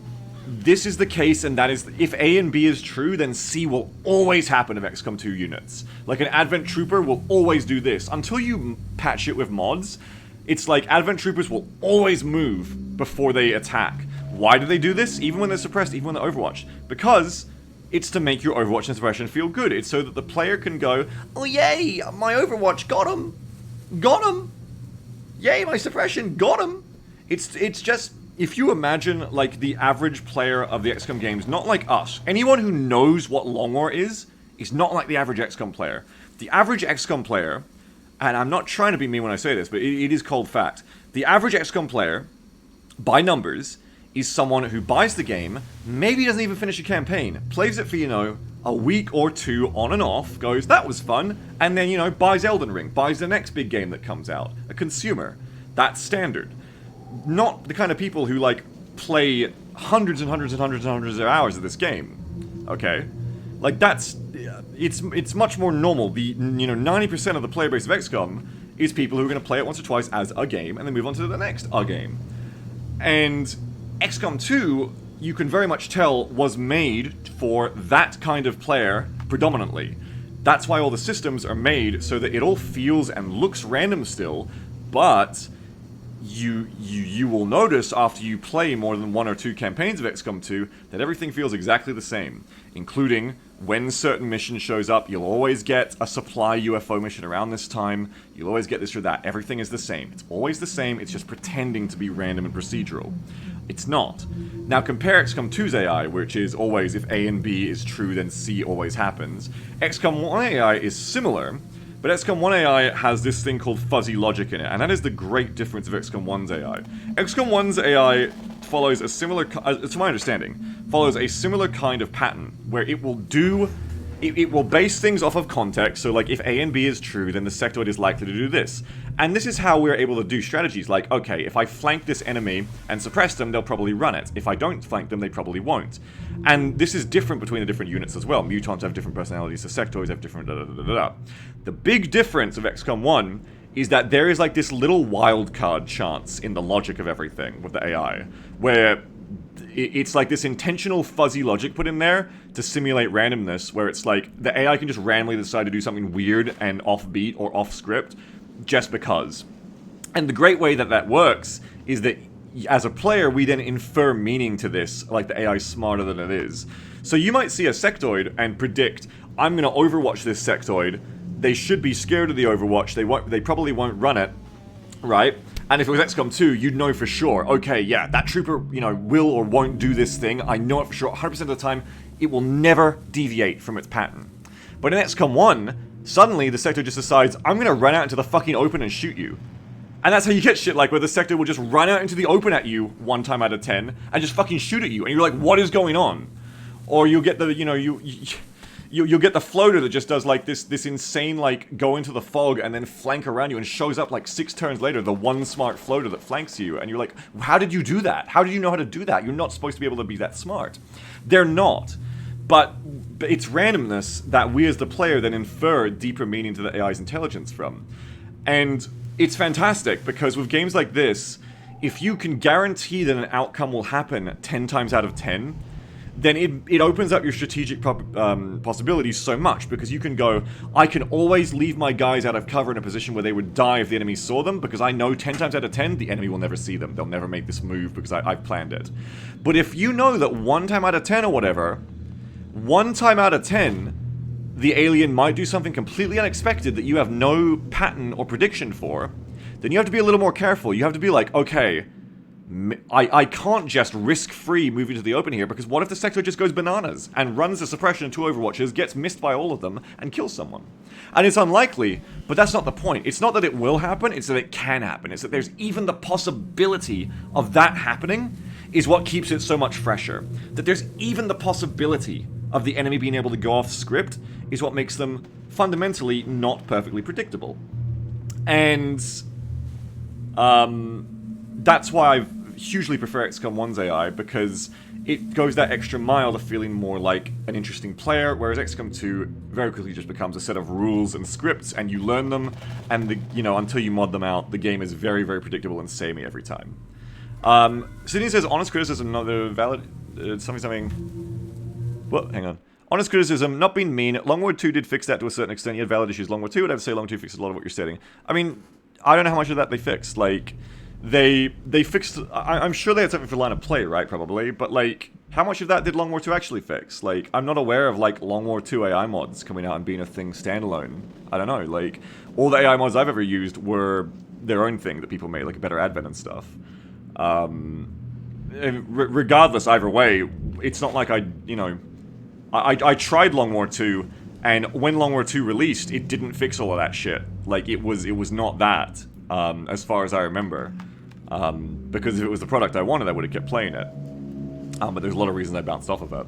this is the case, and that is, if A and B is true, then C will always happen of XCOM 2 units. Like, an Advent Trooper will always do this. Until you patch it with mods, it's like Advent Troopers will always move before they attack. Why do they do this? Even when they're suppressed, even when they're Overwatched? Because it's to make your Overwatch and suppression feel good. It's so that the player can go, oh yay, my Overwatch, got him! Got him! Yay, my suppression, got him! It's just, if you imagine, like, the average player of the XCOM games, not like us. Anyone who knows what Long War is not like the average XCOM player. The average XCOM player, and I'm not trying to be mean when I say this, but it is cold fact. The average XCOM player, by numbers, is someone who buys the game, maybe doesn't even finish a campaign, plays it for, you know, a week or two on and off, goes, that was fun, and then, you know, buys Elden Ring, buys the next big game that comes out. A consumer. That's standard. Not the kind of people who, like, play hundreds and hundreds and hundreds and hundreds of hours of this game. Okay? Like, that's... It's much more normal. The, you know, 90% of the player base of XCOM is people who are going to play it once or twice as a game, and then move on to the next game. And XCOM 2, you can very much tell, was made for that kind of player predominantly. That's why all the systems are made so that it all feels and looks random still, but you will notice after you play more than 1 or 2 campaigns of XCOM 2 that everything feels exactly the same, including when certain mission shows up, you'll always get a supply UFO mission around this time, you'll always get this or that. Everything is the same. It's always the same, it's just pretending to be random and procedural. It's not. Now compare XCOM 2's AI, which is always if A and B is true, then C always happens. XCOM 1 AI is similar, but XCOM 1 AI has this thing called fuzzy logic in it, and that is the great difference of XCOM 1's AI. XCOM 1's AI follows a similar, to my understanding, follows a similar kind of pattern, where it will do, it will base things off of context, so like if A and B is true, then the sectoid is likely to do this. And this is how we're able to do strategies like, okay, if I flank this enemy and suppress them, they'll probably run it. If I don't flank them, they probably won't. And this is different between the different units as well. Mutants have different personalities, the sectoids have different da-da-da-da-da. The big difference of XCOM 1 is that there is like this little wildcard chance in the logic of everything with the AI, where it's like this intentional fuzzy logic put in there to simulate randomness, where it's like the AI can just randomly decide to do something weird and offbeat or off script just because. And the great way that that works is that as a player we then infer meaning to this, like the AI is smarter than it is. So you might see a sectoid and predict, I'm going to overwatch this sectoid, they should be scared of the overwatch, they probably won't run it, right? And if it was XCOM 2, you'd know for sure, okay, yeah, that trooper, you know, will or won't do this thing. I know it for sure, 100% of the time, it will never deviate from its pattern. But in XCOM 1, suddenly the sector just decides, I'm gonna run out into the fucking open and shoot you. And that's how you get shit like where the sector will just run out into the open at you 1 time out of 10 and just fucking shoot at you. And you're like, what is going on? Or you'll get the, you know, you'll get the floater that just does like this insane like go into the fog and then flank around you and shows up like 6 turns later, the one smart floater that flanks you, and you're like, how did you do that? How did you know how to do that? You're not supposed to be able to be that smart. They're not. But it's randomness that we as the player then infer deeper meaning to the AI's intelligence from. And it's fantastic because with games like this, if you can guarantee that an outcome will happen 10 times out of 10, then it opens up your strategic possibilities so much, because you can go, I can always leave my guys out of cover in a position where they would die if the enemy saw them, because I know 10 times out of 10, the enemy will never see them. They'll never make this move because I've planned it. But if you know that 1 time out of 10 or whatever, 1 time out of 10, the alien might do something completely unexpected that you have no pattern or prediction for, then you have to be a little more careful. You have to be like, okay, I can't just risk-free move into the open here, because what if the sector just goes bananas and runs the suppression to Overwatchers, gets missed by all of them, and kills someone? And it's unlikely, but that's not the point. It's not that it will happen, it's that it can happen. It's that there's even the possibility of that happening is what keeps it so much fresher. That there's even the possibility of the enemy being able to go off script is what makes them fundamentally not perfectly predictable. And that's why I hugely prefer XCOM 1's AI, because it goes that extra mile to feeling more like an interesting player, whereas XCOM 2 very quickly just becomes a set of rules and scripts, and you learn them, and until you mod them out, the game is very, very predictable and samey every time. Sydney says, honest criticism, not the valid... something... What? Hang on. Honest criticism, not being mean. Long War 2 did fix that to a certain extent. You had valid issues. Long War 2, I'd have to say Long War 2 fixed a lot of what you're stating. I mean, I don't know how much of that they fixed. Like, they fixed... I'm sure they had something for line of play, right? Probably. But, like, how much of that did Long War 2 actually fix? Like, I'm not aware of, like, Long War 2 AI mods coming out and being a thing standalone. I don't know. Like, all the AI mods I've ever used were their own thing that people made, like a better advent and stuff. Regardless, either way, it's not like I tried Long War 2, and when Long War 2 released, it didn't fix all of that shit. Like, it was not that, as far as I remember. Because if it was the product I wanted, I would have kept playing it. But there's a lot of reasons I bounced off of it.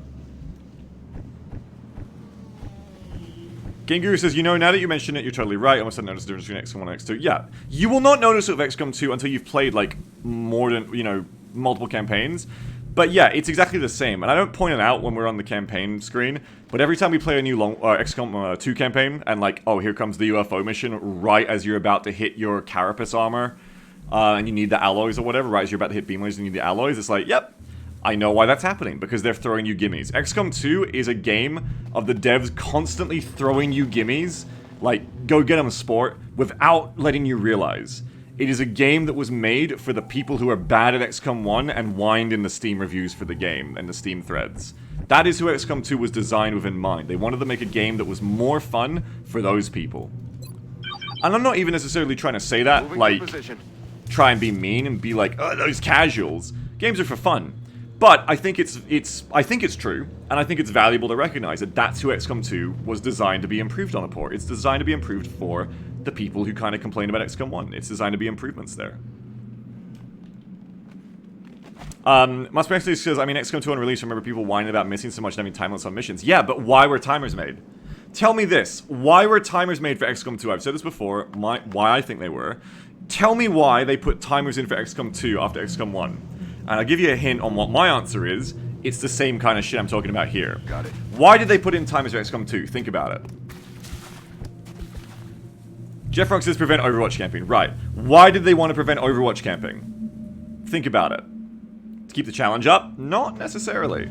Game Guru says, now that you mention it, you're totally right. I almost didn't notice the difference between XCOM 1 and X2. Yeah, you will not notice it with XCOM 2 until you've played, like, more than, multiple campaigns. But yeah, it's exactly the same. And I don't point it out when we're on the campaign screen, but every time we play a new XCOM 2 campaign, and like, oh, here comes the UFO mission, right as you're about to hit your carapace armor, and you need the alloys or whatever, right as you're about to hit beam lasers and you need the alloys, it's like, yep, I know why that's happening, because they're throwing you gimmies. XCOM 2 is a game of the devs constantly throwing you gimmies, like, go get them, sport, without letting you realize. It is a game that was made for the people who are bad at XCOM 1 and whined in the Steam reviews for the game and the Steam threads. That is who XCOM 2 was designed with in mind. They wanted to make a game that was more fun for those people. And I'm not even necessarily trying to say that, like, try and be mean and be like, oh, those casuals. Games are for fun. But I think it's true, and I think it's valuable to recognize that that's who XCOM 2 was designed to be improved on a port. It's designed to be improved for the people who kind of complain about XCOM 1. It's designed to be improvements there. Musperexley says, I mean, XCOM 2 on release, I remember people whining about missing so much and having time limits on missions. Yeah, but why were timers made? Tell me this. Why were timers made for XCOM 2? I've said this before, why I think they were. Tell me why they put timers in for XCOM 2 after XCOM 1. And I'll give you a hint on what my answer is. It's the same kind of shit I'm talking about here. Got it. Why did they put in timers for XCOM 2? Think about it. Jeff Rock says prevent Overwatch camping. Right. Why did they want to prevent Overwatch camping? Think about it. To keep the challenge up? Not necessarily.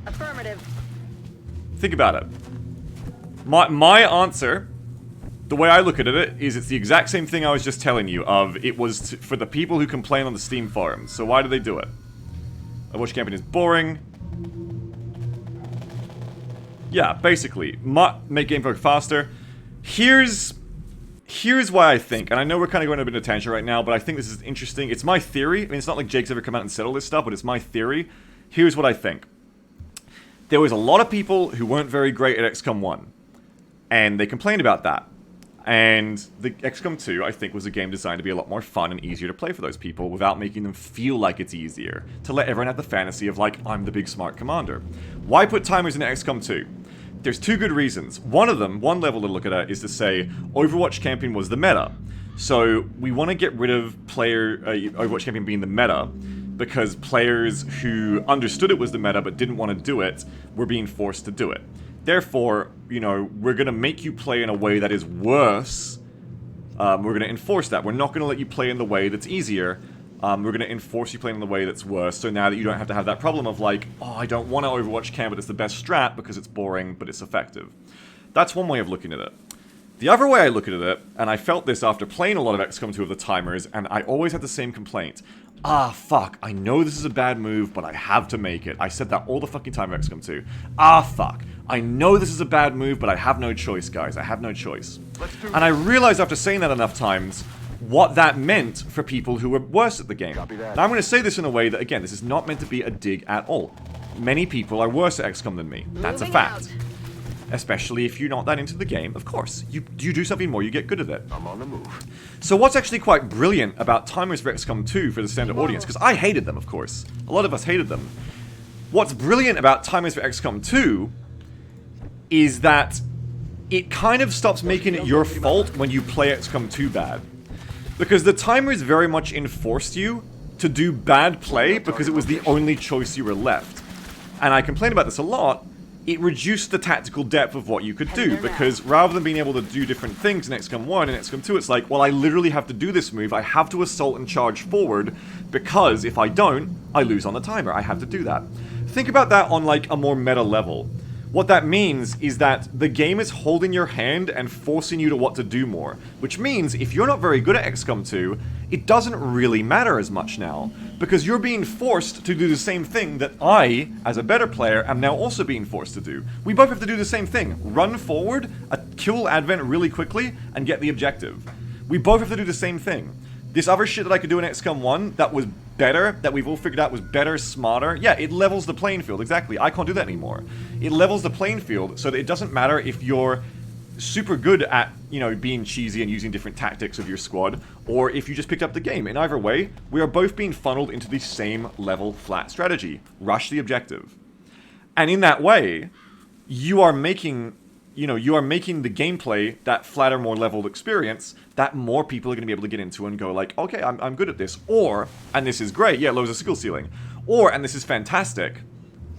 Affirmative. Think about it. My answer, the way I look at it, is it's the exact same thing I was just telling you of it was for the people who complain on the Steam forums. So why do they do it? Overwatch camping is boring. Yeah, basically. Make gameplay faster. Here's why I think, and I know we're kind of going a bit of a tangent right now, but I think this is interesting. It's my theory. I mean, it's not like Jake's ever come out and said all this stuff, but it's my theory. Here's what I think. There was a lot of people who weren't very great at XCOM 1, and they complained about that. And the XCOM 2, I think, was a game designed to be a lot more fun and easier to play for those people without making them feel like it's easier. To let everyone have the fantasy of, like, I'm the big smart commander. Why put timers in XCOM 2? There's two good reasons. One level to look at it is to say Overwatch camping was the meta. So we want to get rid of Overwatch camping being the meta because players who understood it was the meta but didn't want to do it were being forced to do it. Therefore, we're going to make you play in a way that is worse. We're going to enforce that. We're not going to let you play in the way that's easier We're going to enforce you playing in the way that's worse, so now that you don't have to have that problem of like, oh, I don't want to Overwatch camp, but it's the best strat because it's boring, but it's effective. That's one way of looking at it. The other way I look at it, and I felt this after playing a lot of XCOM 2 of the timers, and I always had the same complaint. Ah, fuck, I know this is a bad move, but I have to make it. I said that all the fucking time of XCOM 2. Ah, fuck, I know this is a bad move, but I have no choice, guys. I have no choice. And I realized after saying that enough times, what that meant for people who were worse at the game. Now I'm going to say this in a way that, again, this is not meant to be a dig at all. Many people are worse at XCOM than me. That's a fact. Especially if you're not that into the game, of course. You do something more, you get good at it. I'm on the move. So what's actually quite brilliant about timers for XCOM 2 for the standard audience, because I hated them, of course. A lot of us hated them. What's brilliant about timers for XCOM 2 is that it kind of stops making it your fault when you play XCOM 2 bad. Because the timers very much enforced you to do bad play because it was the only choice you were left. And I complain about this a lot. It reduced the tactical depth of what you could do, because rather than being able to do different things in XCOM 1 and XCOM 2, it's like, well, I literally have to do this move, I have to assault and charge forward, because if I don't, I lose on the timer, I have to do that. Think about that on like a more meta level. What that means is that the game is holding your hand and forcing you to what to do more, which means if you're not very good at XCOM 2, it doesn't really matter as much now, because you're being forced to do the same thing that I, as a better player, am now also being forced to do. We both have to do the same thing. Run forward, kill Advent really quickly, and get the objective. We both have to do the same thing. This other shit that I could do in XCOM 1 that was better, that we've all figured out was better, smarter, yeah, it levels the playing field, exactly. I can't do that anymore. It levels the playing field so that it doesn't matter if you're super good at, you know, being cheesy and using different tactics of your squad, or if you just picked up the game. In either way, we are both being funneled into the same level flat strategy. Rush the objective. And in that way, you are making, you know, you are making the gameplay that flatter, more leveled experience that more people are going to be able to get into and go like, okay, I'm good at this. Or, and this is great, yeah, it lowers the skill ceiling. Or, and this is fantastic,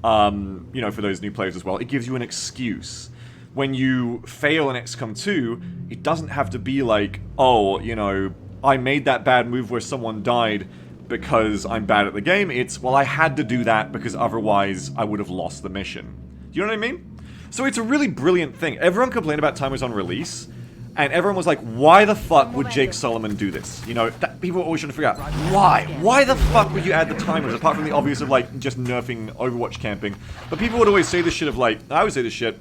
you know, for those new players as well, it gives you an excuse. When you fail in XCOM 2, it doesn't have to be like, oh, you know, I made that bad move where someone died because I'm bad at the game. It's, well, I had to do that because otherwise I would have lost the mission. Do you know what I mean? So it's a really brilliant thing. Everyone complained about timers on release, and everyone was like, why the fuck would Jake Solomon do this? You know, that, people are always trying to figure out, why? Why the fuck would you add the timers, apart from the obvious of, like, just nerfing Overwatch camping? But people would always say this shit of, like, I would say this shit,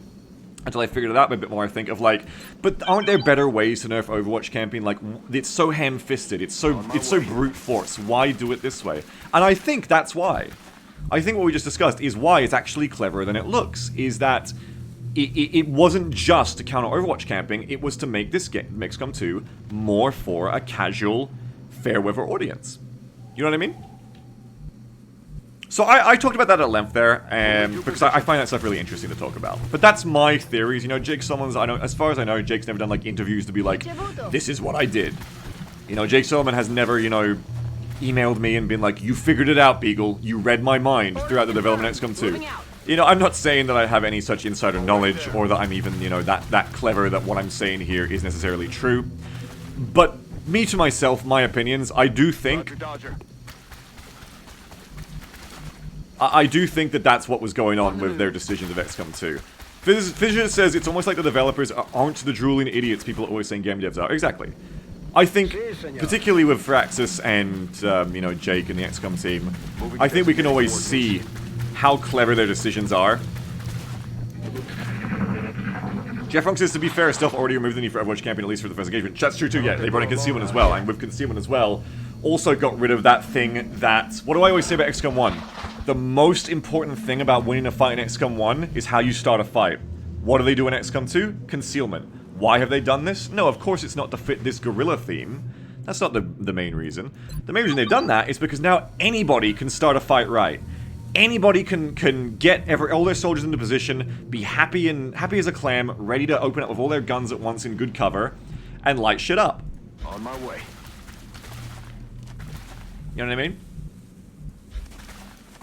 until I figured it out a bit more, I think, of like, but aren't there better ways to nerf Overwatch camping? Like, it's so ham-fisted, it's so brute force, why do it this way? And I think that's why. I think what we just discussed is why it's actually cleverer than it looks, is that it wasn't just to counter Overwatch camping, it was to make this game, XCOM 2, more for a casual, fair-weather audience. You know what I mean? So I talked about that at length there, because I find that stuff really interesting to talk about. But that's my theories, you know, Jake Solomon's, I know, as far as I know, Jake's never done, like, interviews to be like, this is what I did. You know, Jake Solomon has never, you know, emailed me and been like, you figured it out, Beagle, you read my mind throughout the development of XCOM 2. You know, I'm not saying that I have any such insider knowledge, or that I'm even, you know, that clever that what I'm saying here is necessarily true. But, me to myself, my opinions, I do think... I do think that that's what was going on with their decisions of XCOM 2. Fissure says it's almost like the developers aren't the drooling idiots people are always saying game devs are. Exactly. I think, particularly with Firaxis and, you know, Jake and the XCOM team, I think we can always see how clever their decisions are. Jeff Funk says, to be fair, Stealth already removed the need for Overwatch camping, at least for the first engagement. That's true too, yeah. They brought in Concealment as well, and with Concealment as well, also got rid of that thing that... What do I always say about XCOM 1? The most important thing about winning a fight in XCOM 1 is how you start a fight. What do they do in XCOM 2? Concealment. Why have they done this? No, of course it's not to fit this guerrilla theme. That's not the main reason. The main reason they've done that is because now anybody can start a fight right. Anybody can get all their soldiers into position, be happy as a clam, ready to open up with all their guns at once in good cover, and light shit up. On my way. You know what I mean?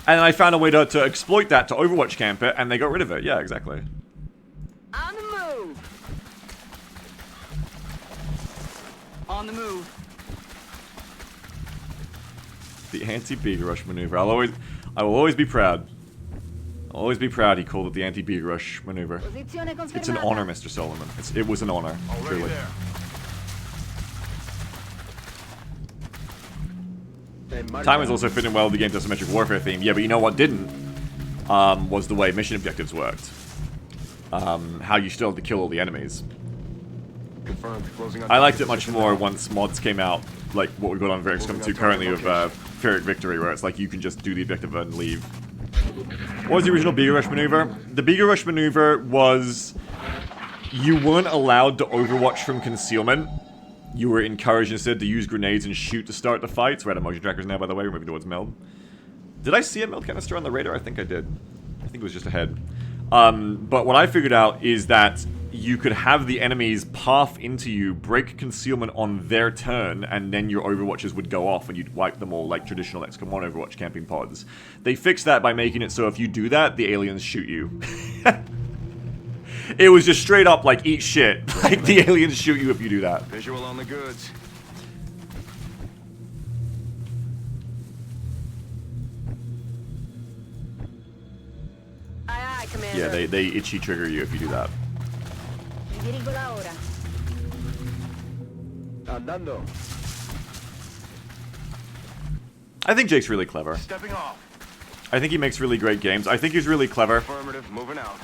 And I found a way to exploit that to Overwatch camp it, and they got rid of it. Yeah, exactly. On the move. On the move. The anti-Beagle Rush maneuver. I will always be proud. I'll always be proud he called it the anti-Beagle Rush maneuver. It's an honor, Mr. Solomon. It was an honor, truly. Time is also fitting well with the game's asymmetric warfare theme. Yeah, but you know what didn't? Was the way mission objectives worked. How you still had to kill all the enemies. I liked it much more once mods came out, like what we've got on for XCOM 2 currently with Pyrrhic Victory, where it's like you can just do the objective and leave. What was the original Beagle Rush maneuver? The Beagle Rush maneuver was... You weren't allowed to overwatch from concealment. You were encouraged instead to use grenades and shoot to start the fights. We're out of motion trackers now, by the way. We're moving towards Meld. Did I see a Meld canister on the radar? I think I did. I think it was just ahead. But what I figured out is that you could have the enemies path into you, break concealment on their turn, and then your overwatches would go off and you'd wipe them all like traditional XCOM 1 Overwatch camping pods. They fixed that by making it so if you do that, the aliens shoot you. It was just straight up like, eat shit. Like, the aliens shoot you if you do that. Visual on the goods. Aye, aye, Commander. Yeah, they itchy trigger you if you do that. Andando. I think Jake's really clever. Stepping off. I think he makes really great games. I think he's really clever. Affirmative, moving out.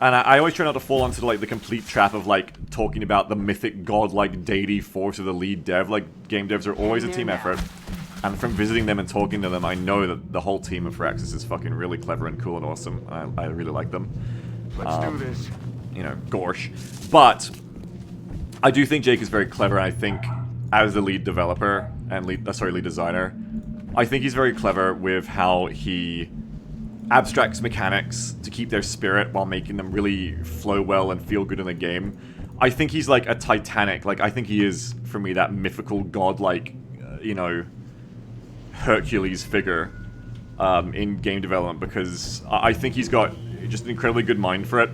And I always try not to fall into like the complete trap of like talking about the mythic godlike deity force of the lead dev. Like, game devs are always a team effort. And from visiting them and talking to them, I know that the whole team of Firaxis is fucking really clever and cool and awesome. I really like them. Let's do this. You know, gorsh. But I do think Jake is very clever, and I think as the lead developer and lead designer, I think he's very clever with how he abstracts mechanics to keep their spirit while making them really flow well and feel good in the game. I think he's like a Titanic. Like, I think he is, for me, that mythical godlike, you know, Hercules figure in game development, because I think he's got just an incredibly good mind for it.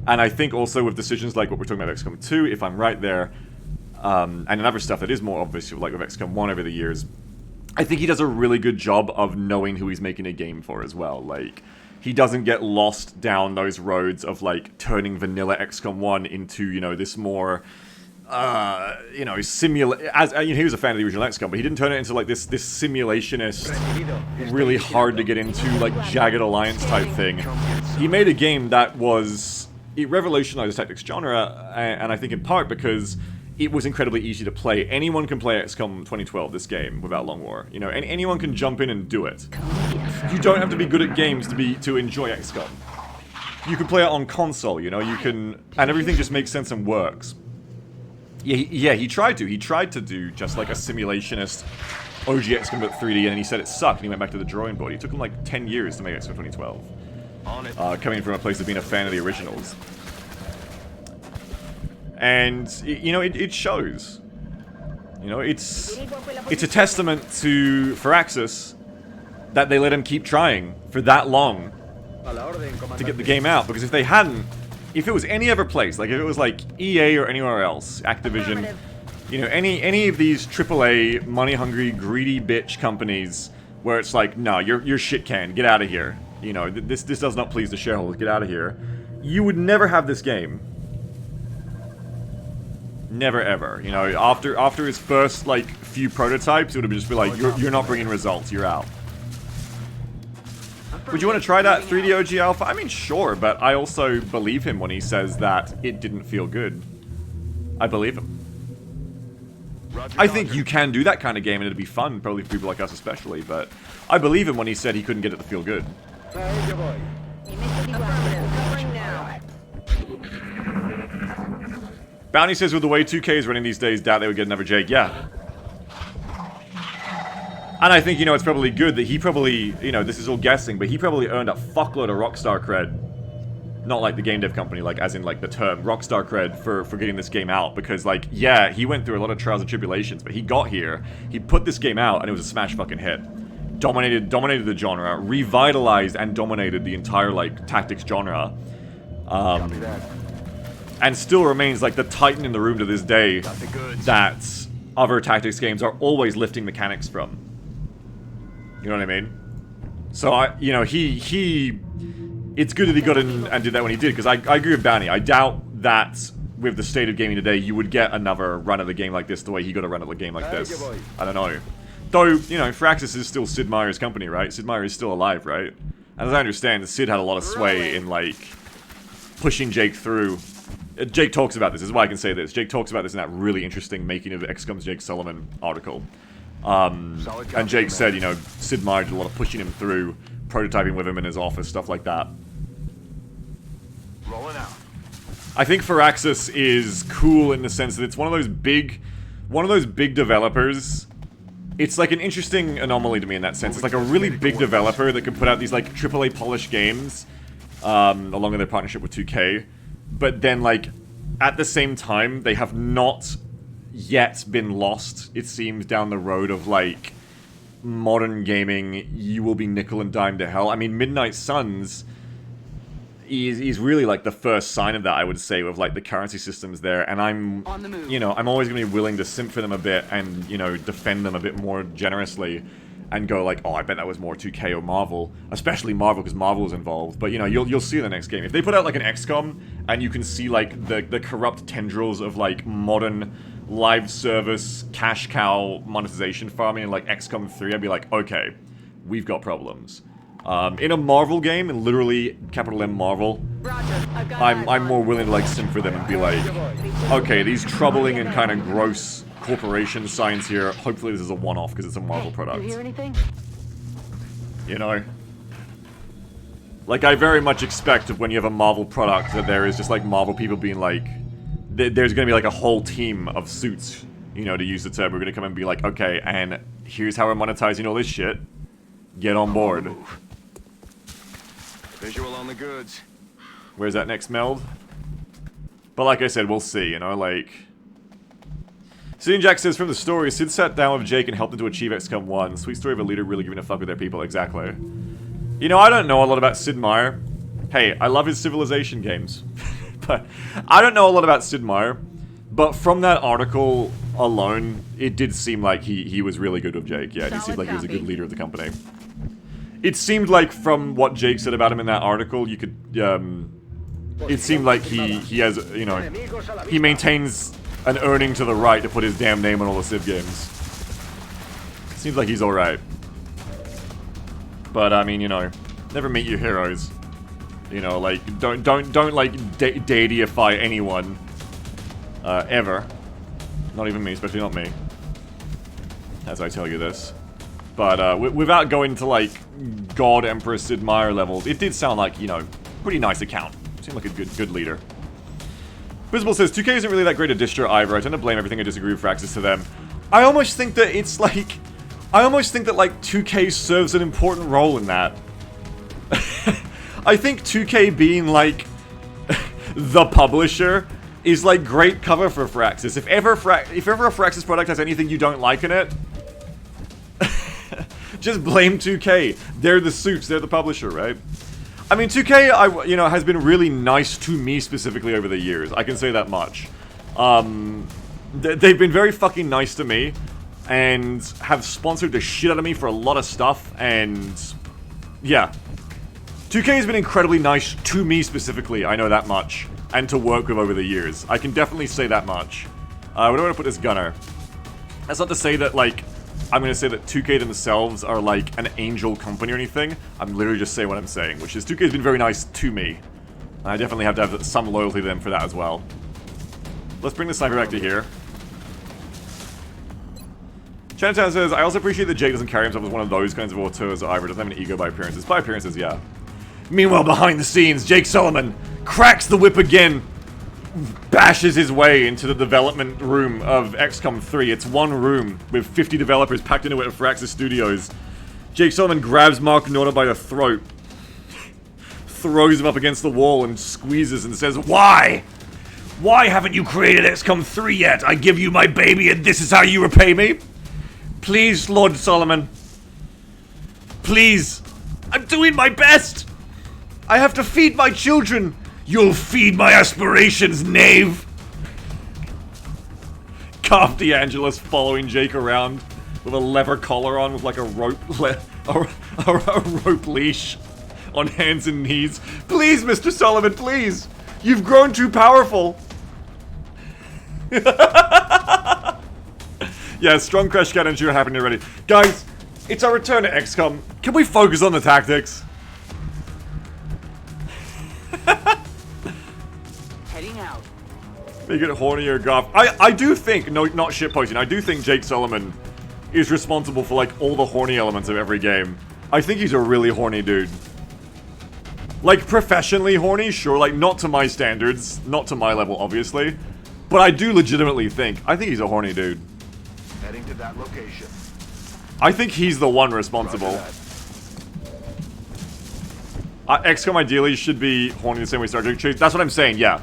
And I think also with decisions like what we're talking about XCOM 2, if I'm right there, and in other stuff that is more obvious, like with XCOM 1 over the years, I think he does a really good job of knowing who he's making a game for as well. Like, he doesn't get lost down those roads of, like, turning vanilla XCOM 1 into, you know, this more, you know, he was a fan of the original XCOM, but he didn't turn it into, like, this simulationist, really hard to get into, like, Jagged Alliance type thing. He made a game that was... It revolutionized the tactics genre, and I think in part because it was incredibly easy to play. Anyone can play XCOM 2012, this game, without Long War. You know, and anyone can jump in and do it. You don't have to be good at games to enjoy XCOM. You can play it on console, you know, you can... And everything just makes sense and works. Yeah, he tried to. He tried to do just like a simulationist OG XCOM but 3D, and he said it sucked, and he went back to the drawing board. It took him like 10 years to make XCOM 2012. Coming from a place of being a fan of the originals. And, you know, it shows. You know, it's a testament to Firaxis that they let him keep trying for that long to get the game out. Because if they hadn't, if it was any other place, like if it was like EA or anywhere else, Activision, you know, any of these AAA, money-hungry, greedy bitch companies where it's like, no, you're shit can, get out of here. You know, this does not please the shareholders, get out of here. You would never have this game. Never ever. You know, after his first, like, few prototypes, it would have just been like, you're not bringing results, you're out. Would you want to try that 3D OG Alpha? I mean, sure, but I also believe him when he says that it didn't feel good. I believe him. I think you can do that kind of game and it'd be fun, probably for people like us especially, but I believe him when he said he couldn't get it to feel good. Bounty says with the way 2K is running these days, doubt they would get another Jake. Yeah. And I think, you know, it's probably good that he probably, you know, this is all guessing, but he probably earned a fuckload of Rockstar cred. Not like the game dev company, like, as in, like, the term Rockstar cred for getting this game out. Because, like, yeah, he went through a lot of trials and tribulations, but he got here, he put this game out, and it was a smash fucking hit. Dominated the genre, revitalized and dominated the entire, like, tactics genre. And still remains, like, the titan in the room to this day that other tactics games are always lifting mechanics from. You know what I mean? So it's good that he got in and did that when he did, because I agree with Banny. I doubt that with the state of gaming today, you would get another run at the game like this the way he got a run at the game like this. I don't know. Though, you know, Firaxis is still Sid Meier's company, right? Sid Meier is still alive, right? And as I understand, Sid had a lot of sway in, like, pushing Jake through. Jake talks about this is why I can say this. Jake talks about this in that really interesting Making of XCOM's Jake Sullivan article. And Jake said, you know, Sid Meier did a lot of pushing him through, prototyping with him in his office, stuff like that. Rolling out. I think Firaxis is cool in the sense that it's one of those big developers. It's like an interesting anomaly to me in that sense. It's like a really big developer that can put out these like AAA polished games, along with their partnership with 2K. But then, like, at the same time, they have not yet been lost, it seems, down the road of, like, modern gaming. You will be nickel and dime to hell. I mean, Midnight Suns is really, like, the first sign of that, I would say, with, like, the currency systems there. And I'm, you know, I'm always going to be willing to simp for them a bit and, you know, defend them a bit more generously. And go like, oh, I bet that was more 2K or Marvel. Especially Marvel, because Marvel is involved. But, you know, you'll see in the next game. If they put out, like, an XCOM, and you can see, like, the corrupt tendrils of, like, modern live service, cash cow monetization farming in, like, XCOM 3, I'd be like, okay, we've got problems. In a Marvel game, and literally, capital M Marvel, I'm more willing to, like, simp for them and be like, okay, these troubling and kind of gross corporation signs here. Hopefully this is a one-off because it's a Marvel product. You hear anything? You know? Like, I very much expect when you have a Marvel product that there is just, like, Marvel people being like... There's gonna be, like, a whole team of suits, you know, to use the term. We're gonna come and be like, okay, and here's how we're monetizing all this shit. Get on board. Visual on the goods. Where's that next meld? But like I said, we'll see, you know, like... Sid Jack says, from the story, Sid sat down with Jake and helped him to achieve XCOM 1. Sweet story of a leader really giving a fuck with their people, exactly. You know, I don't know a lot about Sid Meier. Hey, I love his Civilization games. But I don't know a lot about Sid Meier. But from that article alone, it did seem like he was really good with Jake. Yeah, he seemed like he was a good leader of the company. It seemed like from what Jake said about him in that article, you could, it seemed like he has, you know, he maintains an earning to the right to put his damn name on all the Civ games. Seems like he's alright. But, I mean, you know, never meet your heroes. You know, like, don't like, deify anyone. Ever. Not even me, especially not me. As I tell you this. But, without going to, like, God Emperor Sid Meier levels, it did sound like, you know, pretty nice account. Seemed like a good leader. Visible says, 2K isn't really that great a distro either. I tend to blame everything I disagree with Firaxis to them. I almost think that it's like... I almost think that, like, 2K serves an important role in that. I think 2K being, like, the publisher is, like, great cover for Firaxis. If ever a Firaxis product has anything you don't like in it, just blame 2K. They're the suits, they're the publisher, right? I mean, 2K, you know, has been really nice to me specifically over the years. I can say that much. They've been very fucking nice to me, and have sponsored the shit out of me for a lot of stuff, and yeah. 2K has been incredibly nice to me specifically, I know that much, and to work with over the years. I can definitely say that much. Where do I want to put this gunner? That's not to say that, like, I'm going to say that 2K themselves are, like, an angel company or anything. I'm literally just saying what I'm saying, which is 2K has been very nice to me. I definitely have to have some loyalty to them for that as well. Let's bring the sniper back to here. Chinatown says, I also appreciate that Jake doesn't carry himself as one of those kinds of auteurs either. Doesn't have an ego by appearances. By appearances, yeah. Meanwhile, behind the scenes, Jake Sullivan cracks the whip again. Bashes his way into the development room of XCOM 3. It's one room with 50 developers packed into it at Firaxis Studios. Jake Sullivan grabs Mark Norder by the throat, throws him up against the wall and squeezes and says, Why? Why haven't you created XCOM 3 yet? I give you my baby and this is how you repay me? Please, Lord Solomon. Please. I'm doing my best. I have to feed my children. You'll feed my aspirations, knave! Calf D'Angelis following Jake around with a leather collar on with like a rope a rope leash on hands and knees. Please, Mr. Solomon, please! You've grown too powerful! Yeah, strong crash cannon sure happening already. Guys, it's our return to XCOM. Can we focus on the tactics? Heading out. Make it horny or goth. I do think, no, not shitposting, I do think Jake Solomon is responsible for, like, all the horny elements of every game. I think he's a really horny dude. Like, professionally horny, sure, like, not to my standards, not to my level, obviously. But I do legitimately think he's a horny dude. Heading to that location. I think he's the one responsible. XCOM ideally should be horny the same way Star Trek is. That's what I'm saying, yeah.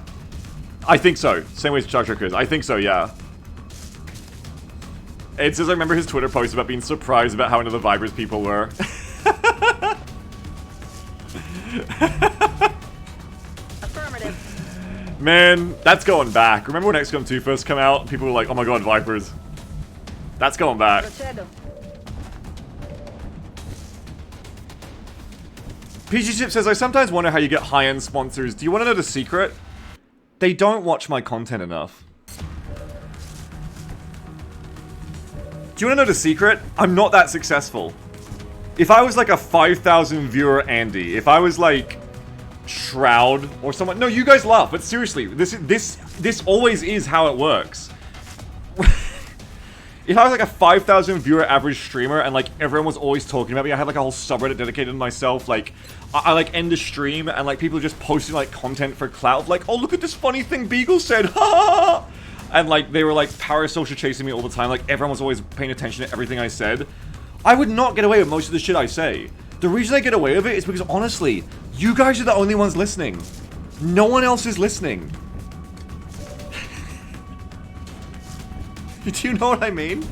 I think so. Same way Star Trek is. I think so, yeah. It says I remember his Twitter post about being surprised about how into the Vipers people were. Affirmative. Man, that's going back. Remember when XCOM 2 first came out? People were like, oh my god, Vipers. That's going back. Procedo. PG Chip says, I sometimes wonder how you get high-end sponsors. Do you want to know the secret? They don't watch my content enough. Do you want to know the secret? I'm not that successful. If I was like a 5,000 viewer Andy, if I was like Shroud or someone, no, you guys laugh, but seriously, this always is how it works. If I was like a 5,000 viewer average streamer and like everyone was always talking about me, I had like a whole subreddit dedicated to myself, like I like end a stream and like people just posting like content for clout, like, oh look at this funny thing Beagle said, ha! And like they were like parasocial chasing me all the time, like everyone was always paying attention to everything I said. I would not get away with most of the shit I say. The reason I get away with it is because honestly, you guys are the only ones listening. No one else is listening. Do you know what I mean?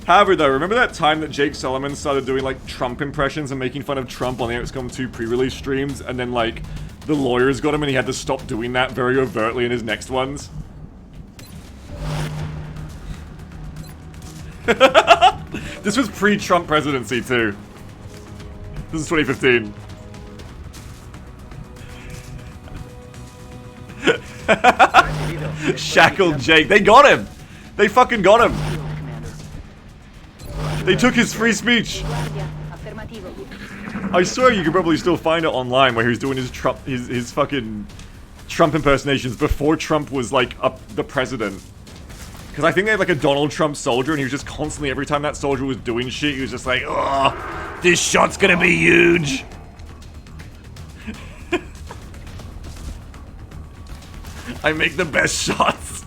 However though, remember that time that Jake Solomon started doing like Trump impressions and making fun of Trump on the XCOM 2 pre-release streams, and then like the lawyers got him and he had to stop doing that very overtly in his next ones? This was pre-Trump presidency too. This is 2015. Shackled Jake. They got him! They fucking got him! They took his free speech! I swear you could probably still find it online where he was doing his Trump, his fucking Trump impersonations before Trump was like the president. Because I think they had like a Donald Trump soldier and he was just constantly, every time that soldier was doing shit, he was just like, oh, this shot's gonna be huge! I make the best shots.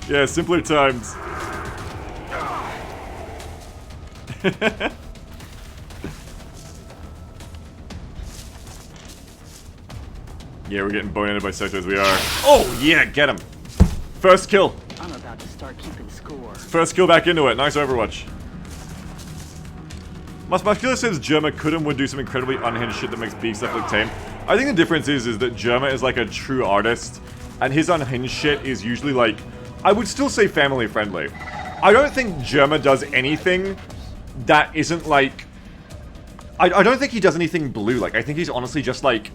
Yeah, simpler times. Yeah, we're getting boned by sectors, we are. Oh, yeah, get him. First kill. I'm about to start keeping score. First kill back into it. Nice Overwatch. Muscular says Germa could and would do some incredibly unhinged shit that makes Beak stuff look tame. I think the difference is that Germa is like a true artist, and his unhinged shit is usually like, I would still say family friendly. I don't think Germa does anything that isn't like, I don't think he does anything blue. Like, I think he's honestly just like,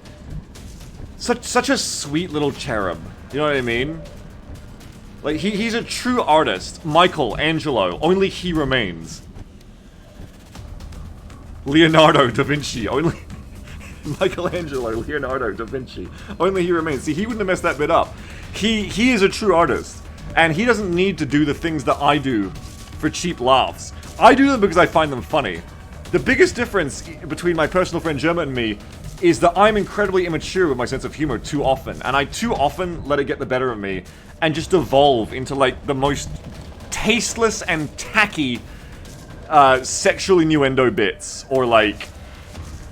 such a sweet little cherub. You know what I mean? Like, he's a true artist. Michelangelo, only he remains. Leonardo da Vinci, only... Michelangelo, Leonardo da Vinci, only he remains. See, he wouldn't have messed that bit up. He is a true artist, and he doesn't need to do the things that I do for cheap laughs. I do them because I find them funny. The biggest difference between my personal friend Germa and me is that I'm incredibly immature with my sense of humor too often, and I too often let it get the better of me and just evolve into like the most tasteless and tacky sexual innuendo bits, or like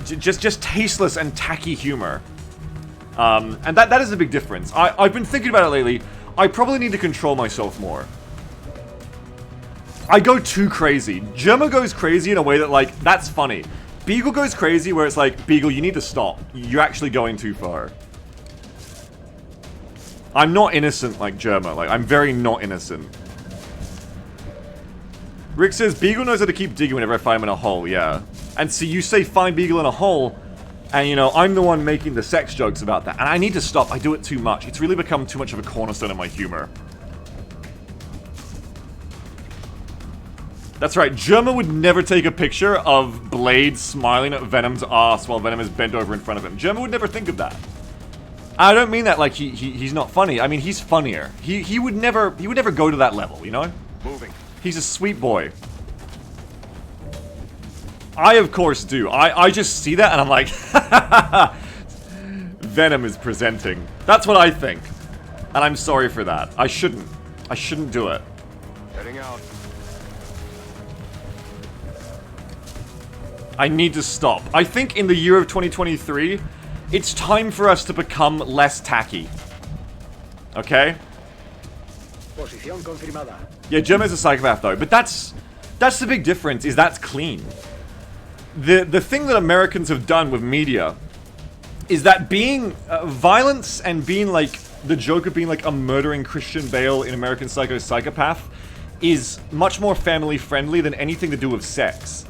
just tasteless and tacky humor. And that is a big difference. I've been thinking about it lately. I probably need to control myself more. I go too crazy. Germa goes crazy in a way that, like, that's funny. Beagle goes crazy where it's like, Beagle, you need to stop. You're actually going too far. I'm not innocent like Germa. Like, I'm very not innocent. Rick says, Beagle knows how to keep digging whenever I find him in a hole, yeah. And see, you say find Beagle in a hole, and you know, I'm the one making the sex jokes about that. And I need to stop, I do it too much. It's really become too much of a cornerstone of my humor. That's right, Germa would never take a picture of Blade smiling at Venom's ass while Venom is bent over in front of him. Germa would never think of that. I don't mean that like he's not funny. I mean, he's funnier. He would never go to that level, you know? Moving. He's a sweet boy. I, of course, do. I just see that and I'm like, Venom is presenting. That's what I think. And I'm sorry for that. I shouldn't do it. Heading out. I need to stop. I think in the year of 2023, it's time for us to become less tacky. Okay? Posición confirmada. Yeah, Germa is a psychopath though, but that's the big difference, is that's clean. The thing that Americans have done with media is that being violence and being like the Joker being like a murdering Christian Bale in American Psycho psychopath is much more family friendly than anything to do with sex.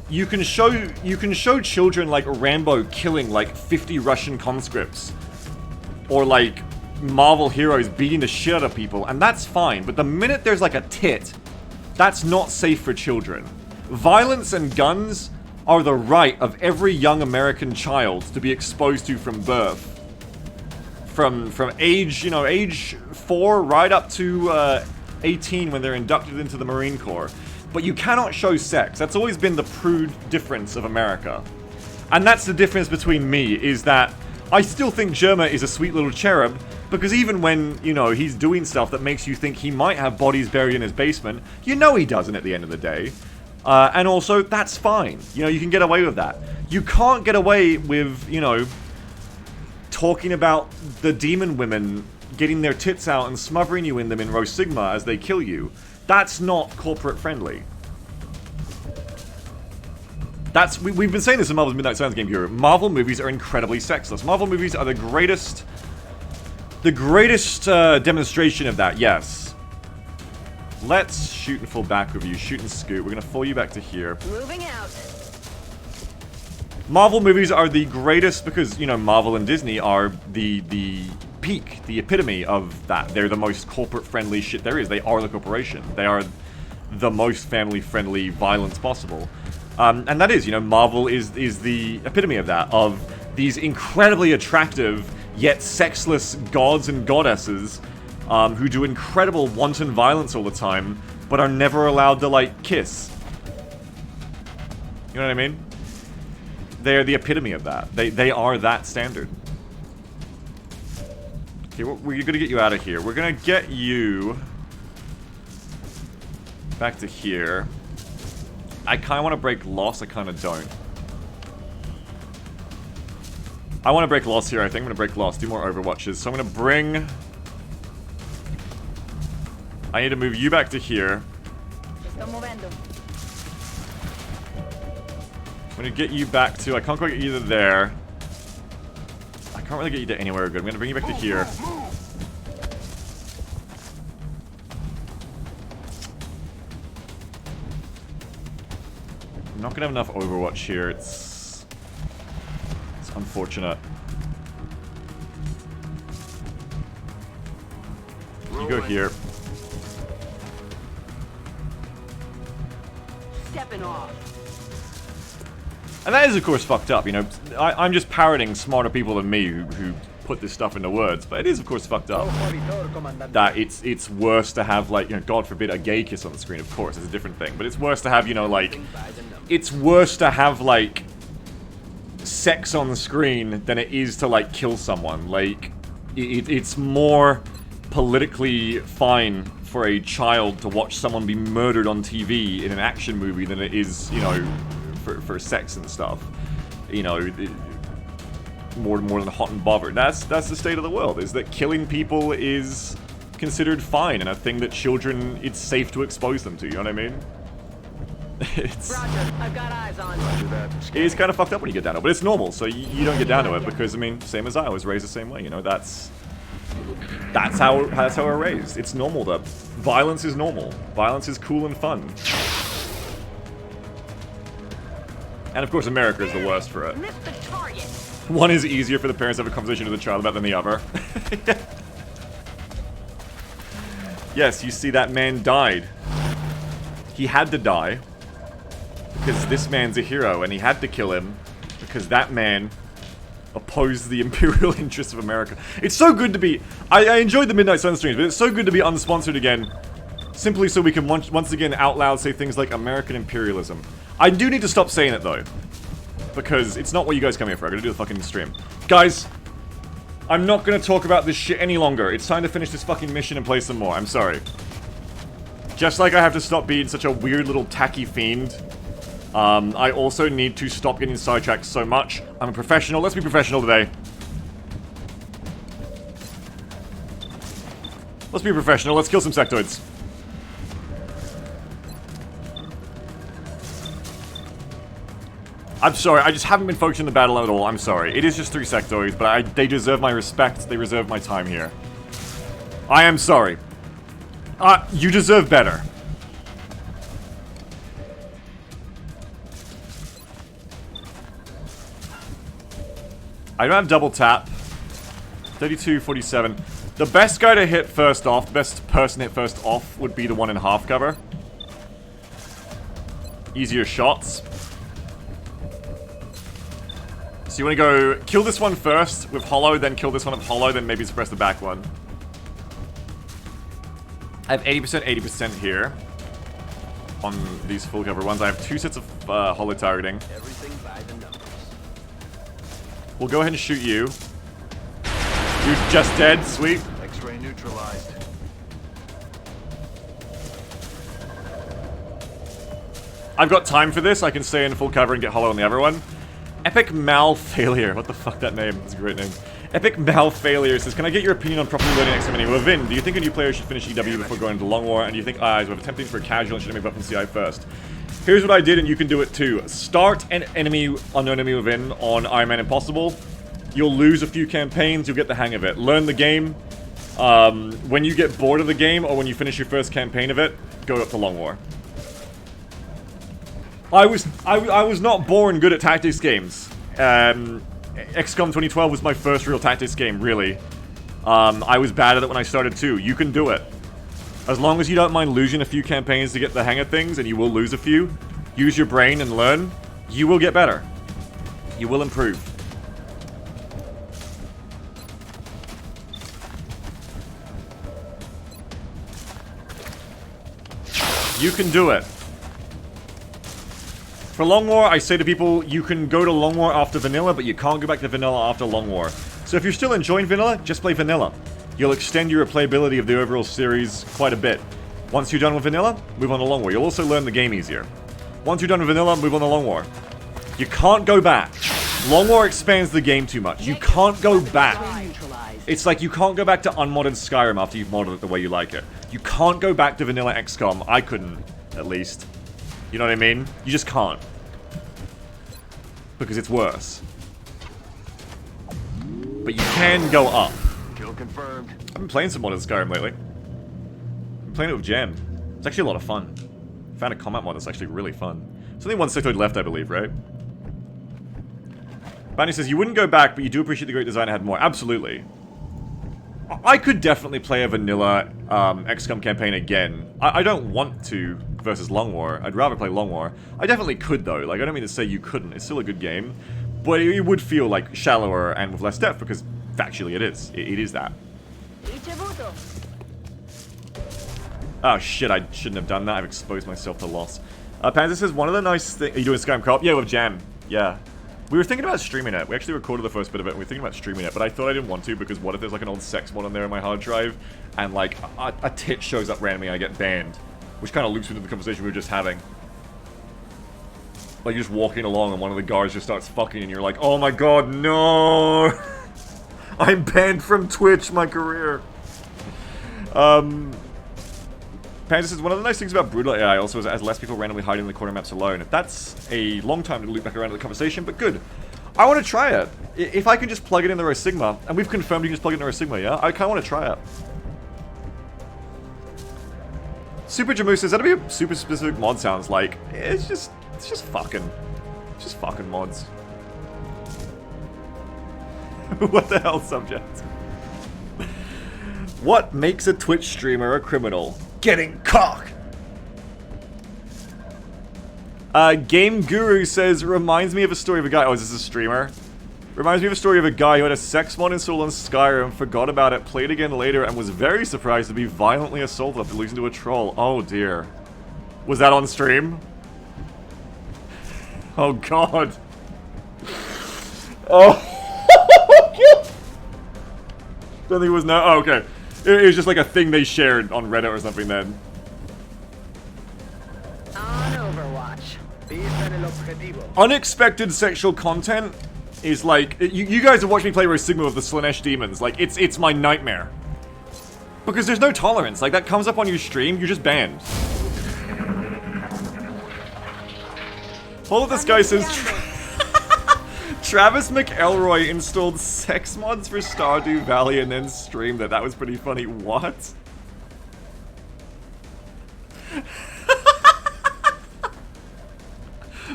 You can show children like Rambo killing like 50 Russian conscripts, or like Marvel heroes beating the shit out of people, and that's fine. But the minute there's like a tit, that's not safe for children. Violence and guns are the right of every young American child to be exposed to from birth. From age, you know, age 4 right up to 18 when they're inducted into the Marine Corps. But you cannot show sex. That's always been the prude difference of America. And that's the difference between me, is that I still think Germa is a sweet little cherub, because even when, you know, he's doing stuff that makes you think he might have bodies buried in his basement, you know he doesn't at the end of the day. And also, that's fine. You know, you can get away with that. You can't get away with, you know, talking about the demon women getting their tits out and smothering you in them in Rho Sigma as they kill you. That's not corporate friendly. We've been saying this in Marvel's Midnight Suns Game Bureau. Marvel movies are incredibly sexless. Marvel movies are the greatest demonstration of that, yes. Let's shoot and fall back with you. Shoot and scoot. We're gonna fall you back to here. Moving out. Marvel movies are the greatest because, you know, Marvel and Disney are the peak, the epitome of that. They're the most corporate-friendly shit there is. They are the corporation. They are the most family-friendly violence possible. And that is, you know, Marvel is the epitome of that, of these incredibly attractive, yet sexless gods and goddesses who do incredible wanton violence all the time, but are never allowed to, like, kiss. You know what I mean? They're the epitome of that. They are that standard. Okay, we're gonna get you out of here. We're gonna get you back to here. I kind of want to break Loss, I kind of don't. I want to break Loss here, I think I'm gonna break Loss, do more Overwatches. So I'm gonna bring... I need to move you back to here. I'm gonna get you back to... I can't quite get you to there. I can't really get you to anywhere good. I'm gonna bring you back to here. I'm not gonna have enough Overwatch here. It's unfortunate. You go here. Stepping off. And that is, of course, fucked up, you know. I'm just parroting smarter people than me who put this stuff into words, but it is, of course, fucked up. That it's worse to have, like, you know, God forbid, a gay kiss on the screen, of course, it's a different thing. But it's worse to have, you know, like... It's worse to have, like, sex on the screen than it is to, like, kill someone. Like, it's more politically fine for a child to watch someone be murdered on TV in an action movie than it is, you know... For sex and stuff, you know, more than hot and bothered. That's the state of the world. Is that killing people is considered fine and a thing that children, it's safe to expose them to. You know what I mean? It's Roger, I've got eyes on. it's kind of fucked up when you get down to it, but it's normal. So you don't get down to it because I mean, same as I was raised the same way. You know, that's That's how we're raised. It's normal that violence is normal. Violence is cool and fun. And of course, America is the worst for it. Missed the target. One is easier for the parents to have a conversation with the child about than the other. Yes, you see, that man died. He had to die because this man's a hero, and he had to kill him because that man opposed the imperial interests of America. It's so good to be... I enjoyed the Midnight Sun streams, but it's so good to be unsponsored again, simply so we can once again out loud say things like American imperialism. I do need to stop saying it, though, because it's not what you guys come here for. I'm gonna do the fucking stream. Guys, I'm not gonna talk about this shit any longer. It's time to finish this fucking mission and play some more. I'm sorry. Just like I have to stop being such a weird little tacky fiend, I also need to stop getting sidetracked so much. I'm a professional. Let's be professional today. Let's be professional. Let's kill some sectoids. I'm sorry, I just haven't been focused on the battle at all. I'm sorry. It is just 3 sectoids, but they deserve my respect. They deserve my time here. I am sorry. You deserve better. I don't have double tap. 32, 47. The best guy to hit first off, the best person to hit first off would be the one in half cover. Easier shots. So you want to go kill this one first with hollow, then kill this one with hollow, then maybe suppress the back one. I have 80%, 80% here on these full cover ones. I have 2 sets of hollow targeting. Everything by the numbers. We'll go ahead and shoot you. You're just dead, sweet. X-ray neutralized. I've got time for this. I can stay in full cover and get hollow on the other one. Epic Mal Failure. What the fuck, that name? That's a great name. Epic Mal Failure says, can I get your opinion on properly learning XCOM anyway? Vin, do you think a new player should finish EW before going into Long War? And do you think eyes were attempting for a casual and should move up in CI first? Here's what I did, and you can do it too. Start an enemy, unknown enemy within on Iron Man Impossible. You'll lose a few campaigns, you'll get the hang of it. Learn the game. When you get bored of the game, or when you finish your first campaign of it, go up to Long War. I was not born good at tactics games. XCOM 2012 was my first real tactics game, really. I was bad at it when I started too. You can do it. As long as you don't mind losing a few campaigns to get the hang of things, and you will lose a few, use your brain and learn, you will get better. You will improve. You can do it. For Long War, I say to people, you can go to Long War after Vanilla, but you can't go back to Vanilla after Long War. So if you're still enjoying Vanilla, just play Vanilla. You'll extend your replayability of the overall series quite a bit. Once you're done with Vanilla, move on to Long War. You'll also learn the game easier. Once you're done with Vanilla, move on to Long War. You can't go back. Long War expands the game too much. You can't go back. It's like you can't go back to unmodded Skyrim after you've modded it the way you like it. You can't go back to Vanilla XCOM. I couldn't, at least. You know what I mean? You just can't. Because it's worse. But you can go up. Kill confirmed. I've been playing some modded Skyrim lately. I'm playing it with Jam. It's actually a lot of fun. Found a combat mod that's actually really fun. There's only one sectoid left, I believe, right? Banny says, you wouldn't go back, but you do appreciate the great design I had more. Absolutely. I could definitely play a vanilla XCOM campaign again. I don't want to versus Long War. I'd rather play Long War. I definitely could, though. Like, I don't mean to say you couldn't. It's still a good game. But it would feel, like, shallower and with less depth, because factually it is. It is that. Oh, shit. I shouldn't have done that. I've exposed myself to loss. Panzer says, one of the nice things... Are you doing Skyrim co-op? Yeah, with Jam. Yeah. We were thinking about streaming it. We actually recorded the first bit of it, and we were thinking about streaming it, but I thought I didn't want to, because what if there's like an old sex mod on there on my hard drive, and like, a tit shows up randomly and I get banned? Which kind of loops into the conversation we were just having. Like, you're just walking along and one of the guards just starts fucking and you're like, oh my god, no! I'm banned from Twitch, my career! Panzer says, one of the nice things about Brutal AI also is it has less people randomly hiding in the corner maps alone. That's a long time to loop back around to the conversation, but good. I want to try it. If I can just plug it in the Rho Sigma, and we've confirmed you can just plug it in the Rho Sigma, yeah? I kind of want to try it. Super Jamu says, that'd be a super specific mod sounds like. It's just fucking mods. What the hell, subject? What makes a Twitch streamer a criminal? Getting cock! Game Guru says, reminds me of a story of a guy. Oh, is this a streamer? Reminds me of a story of a guy who had a sex mod installed on Skyrim, forgot about it, played again later, and was very surprised to be violently assaulted after losing to a troll. Oh dear. Was that on stream? Oh god. Oh. Don't think it was no. Oh, okay. It was just like a thing they shared on Reddit or something then. On Overwatch. Unexpected sexual content is like you guys have watched me play Rho Sigma with the Slanesh demons. Like it's my nightmare because there's no tolerance. Like that comes up on your stream, you're just banned. Hold up, this guy says Travis McElroy installed sex mods for Stardew Valley and then streamed it. That was pretty funny. What?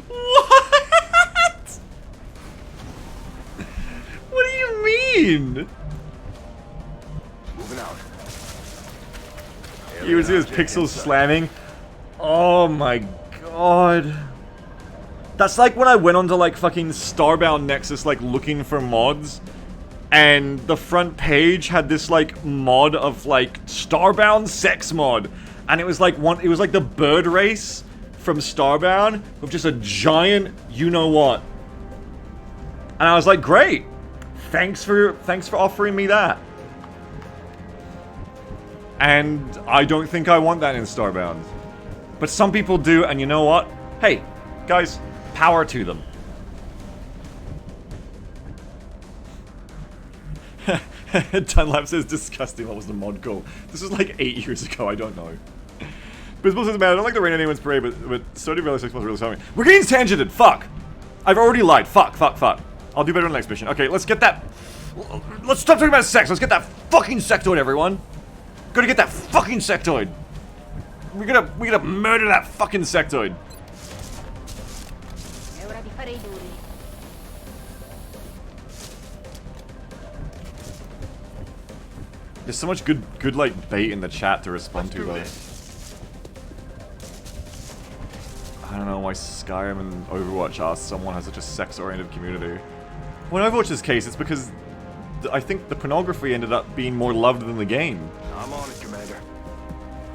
What? What do you mean? Moving out. You would see his pixels slamming. Oh my god. That's like when I went onto like fucking Starbound Nexus like looking for mods, and the front page had this like mod of like Starbound sex mod, and it was like the bird race from Starbound with just a giant you know what. And I was like, great. Thanks for offering me that. And I don't think I want that in Starbound. But some people do, and you know what? Hey, guys, power to them. Dunlap says disgusting. What was the mod called? This was like 8 years ago. I don't know. Bisbal says, man, I don't like the rain on anyone's parade, but Stardew Valley 6 months really something. We're getting tangented. Fuck. I've already lied. Fuck. I'll do better on the next mission. Okay, let's get that. Let's stop talking about sex. Let's get that fucking sectoid, everyone. Gotta get that fucking sectoid. We're gonna murder that fucking sectoid. There's so much good like bait in the chat to respond to though. I don't know why Skyrim and Overwatch are someone has such a sex-oriented community. Well, in Overwatch's case, it's because I think the pornography ended up being more loved than the game. I'm on it, Commander.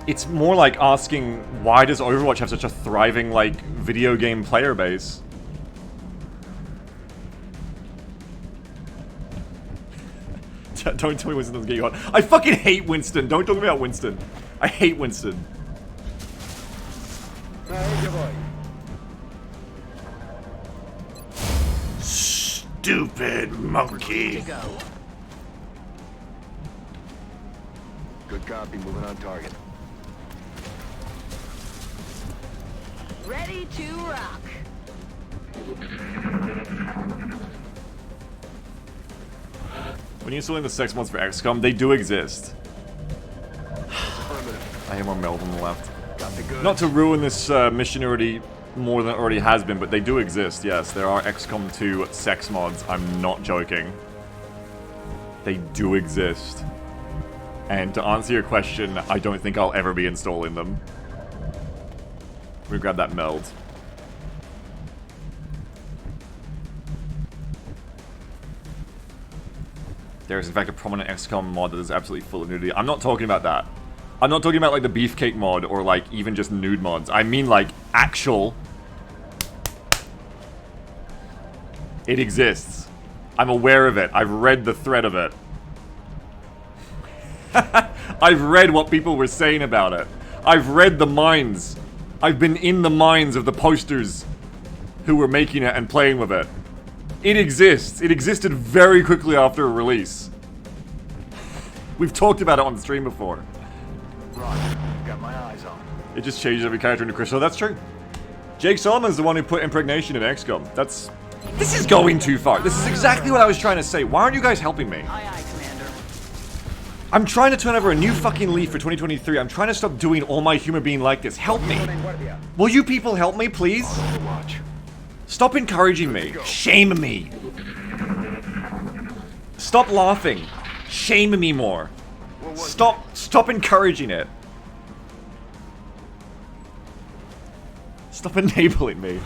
It's more like asking, why does Overwatch have such a thriving, like, video game player base? Don't tell me Winston doesn't get you on. I fucking hate Winston! Don't talk about Winston. I hate Winston. Stupid monkey. Good copy, moving on target. Ready to rock. When you're installing the sex mods for XCOM, they do exist. I hear more meld on the left. Not to ruin this mission already more than it already has been, but they do exist, yes. There are XCOM 2 sex mods, I'm not joking. They do exist. And to answer your question, I don't think I'll ever be installing them. We grab that meld. There is in fact a prominent XCOM mod that is absolutely full of nudity. I'm not talking about that. I'm not talking about like the beefcake mod or like even just nude mods. I mean like actual. It exists. I'm aware of it. I've read the thread of it. I've read what people were saying about it. I've read the minds. I've been in the minds of the posters who were making it and playing with it. It exists. It existed very quickly after a release. We've talked about it on the stream before. Roger. Got my eyes on. It just changes every character into Crystal. That's true. Jake Solomon's the one who put impregnation in XCOM. That's This is going too far. This is exactly what I was trying to say. Why aren't you guys helping me? Aye, aye, Commander. I'm trying to turn over a new fucking leaf for 2023. I'm trying to stop doing all my humor being like this. Help me. Will you people help me, please? Overwatch. Stop encouraging me. Shame me. Stop laughing. Shame me more. Stop encouraging it. Stop enabling me.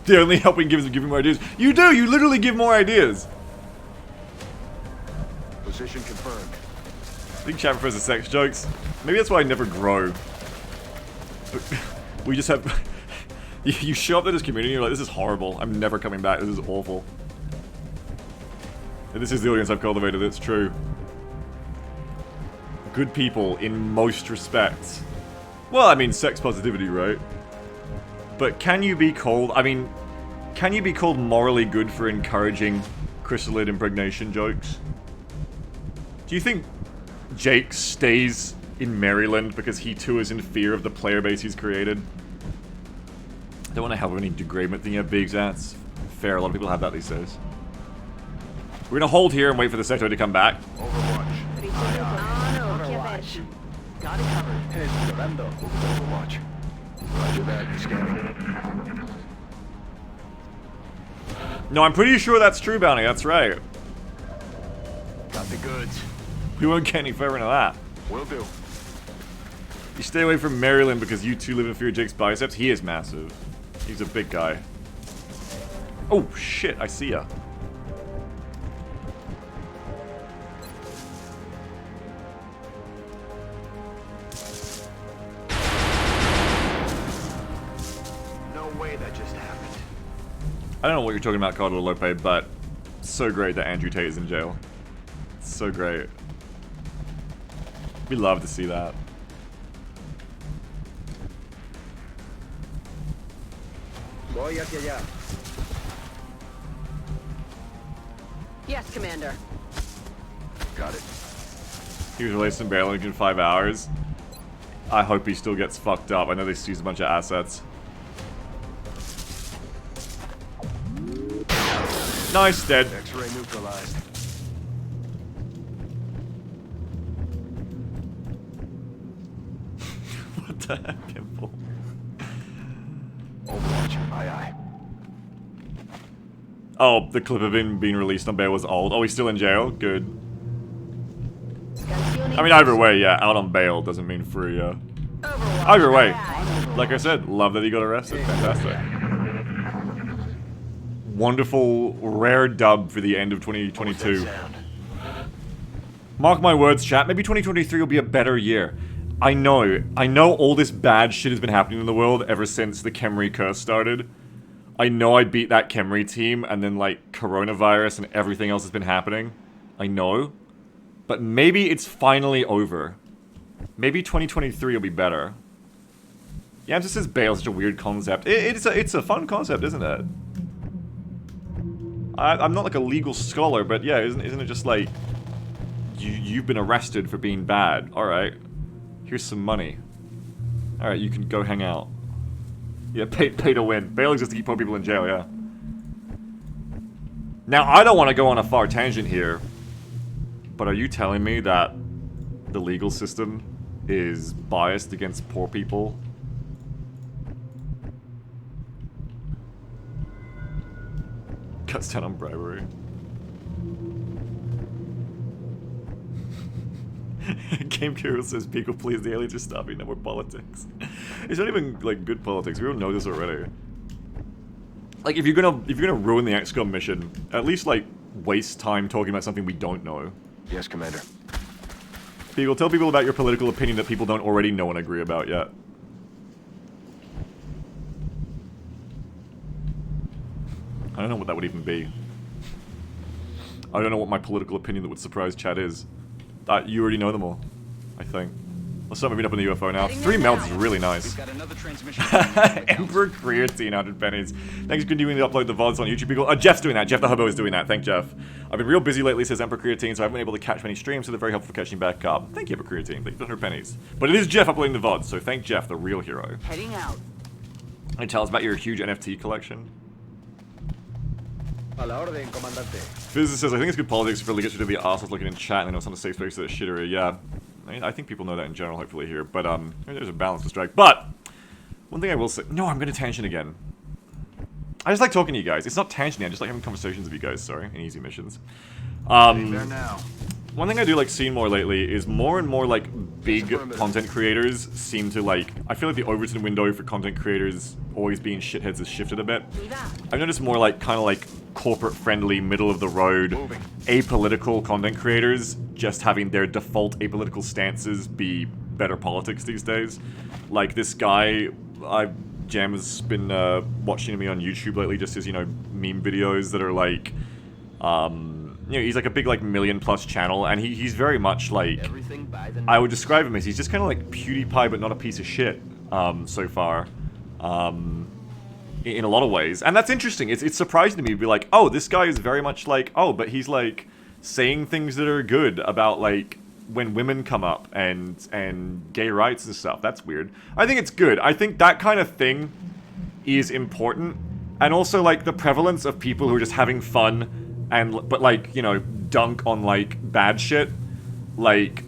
The only help we can give is giving more ideas. You do! You literally give more ideas! Position confirmed. I think chat prefers the sex jokes. Maybe that's why I never grow. But we just have... you show up at this community and you're like, this is horrible. I'm never coming back. This is awful. And this is the audience I've cultivated. It's true. Good people in most respects. Well, I mean, sex positivity, right? But can you be called... I mean, can you be called morally good for encouraging chrysalid impregnation jokes? Do you think Jake stays in Maryland because he too is in fear of the player base he's created? I don't want to have any degradement thing at Biggs. That's fair. A lot of people have that these days. We're gonna hold here and wait for the sector to come back. Overwatch. On Overwatch. Got it covered. Overwatch. Roger that. Scanning. No, I'm pretty sure that's true, Bounty. That's right. Got the goods. We won't get any further into that. Will do. You stay away from Maryland because you two live in fear of Jake's biceps. He is massive. He's a big guy. Oh, shit. I see ya. No way that just happened. I don't know what you're talking about, Carlo Lope, but so great that Andrew Tate is in jail. So great. We love to see that. Yes, Commander. Got it. He was released in Maryland in 5 hours. I hope he still gets fucked up. I know they seized a bunch of assets. Nice, dead. X-ray neutralized. What the heck, Pimple? Overwatch. Aye, aye. Oh, the clip of him being released on bail was old. Oh, he's still in jail? Good. I mean, either way, yeah, out on bail doesn't mean free, yeah. Overwatch. Either way, Aye, aye. like I said, love that he got arrested. Fantastic. Wonderful, rare dub for the end of 2022. Mark my words, chat. Maybe 2023 will be a better year. I know all this bad shit has been happening in the world ever since the Khemri curse started. I know I beat that Khemri team, and then, like, coronavirus and everything else has been happening. I know. But maybe it's finally over. Maybe 2023 will be better. Yamsa says bail is such a weird concept. It's a fun concept, isn't it? I'm not like a legal scholar, but yeah, isn't it just like... You've been arrested for being bad. Alright. Here's some money. Alright, you can go hang out. Yeah, pay to win. Bail exists to keep putting people in jail, yeah. Now, I don't want to go on a far tangent here, but are you telling me that the legal system is biased against poor people? Cuts down on bribery. Game Hero says, people please, the aliens are stopping, no more politics. It's not even, like, good politics. We all know this already. Like, if you're gonna ruin the XCOM mission, at least, like, waste time talking about something we don't know. Yes, Commander. People, tell people about your political opinion that people don't already know and agree about yet. I don't know what that would even be. I don't know what my political opinion that would surprise chat is. You already know them all, I think. Let's start moving up in the UFO now. 3 melts is really nice. Got another transmission. Emperor Creatine, 100 pennies. Thanks for continuing to upload the VODs on YouTube, people. Jeff's doing that. Jeff the Hobo is doing that. Thank Jeff. I've been real busy lately, says Emperor Creatine, so I haven't been able to catch many streams, so they're very helpful for catching back up. Thank you, Emperor Creatine. Thank you for 100 pennies. But it is Jeff uploading the VODs, so thank Jeff, the real hero. Heading out. And tell us about your huge NFT collection. A la orden, comandante. Physicist says, I think it's good politics if it really gets rid of the assholes looking in chat and they know some of the safe space that shittery. Yeah, I think people know that in general, hopefully, here. But, there's a balance to strike. But, one thing I will say... No, I'm gonna tangent again. I just like talking to you guys. It's not tangenting, I just like having conversations with you guys, sorry, in easy missions. There now. One thing I do like seeing more lately is more and more, like, big content creators seem to, like... I feel like the Overton window for content creators always being shitheads has shifted a bit. I've noticed more, like, kind of like, corporate-friendly, middle-of-the-road, apolitical content creators just having their default apolitical stances be better politics these days. Like, this guy... Jam has been watching me on YouTube lately, just his, you know, meme videos that are like, you know, he's like a big, like, million-plus channel, and he's very much like, I would describe him as, he's just kind of like PewDiePie, but not a piece of shit, so far, in a lot of ways. And that's interesting. It's surprising to me to be like, oh, this guy is very much like, oh, but he's, like, saying things that are good about, like, when women come up and gay rights and stuff. That's weird. I think it's good. I think that kind of thing is important. And also, like, the prevalence of people who are just having fun but, like, you know, dunk on, like, bad shit. Like,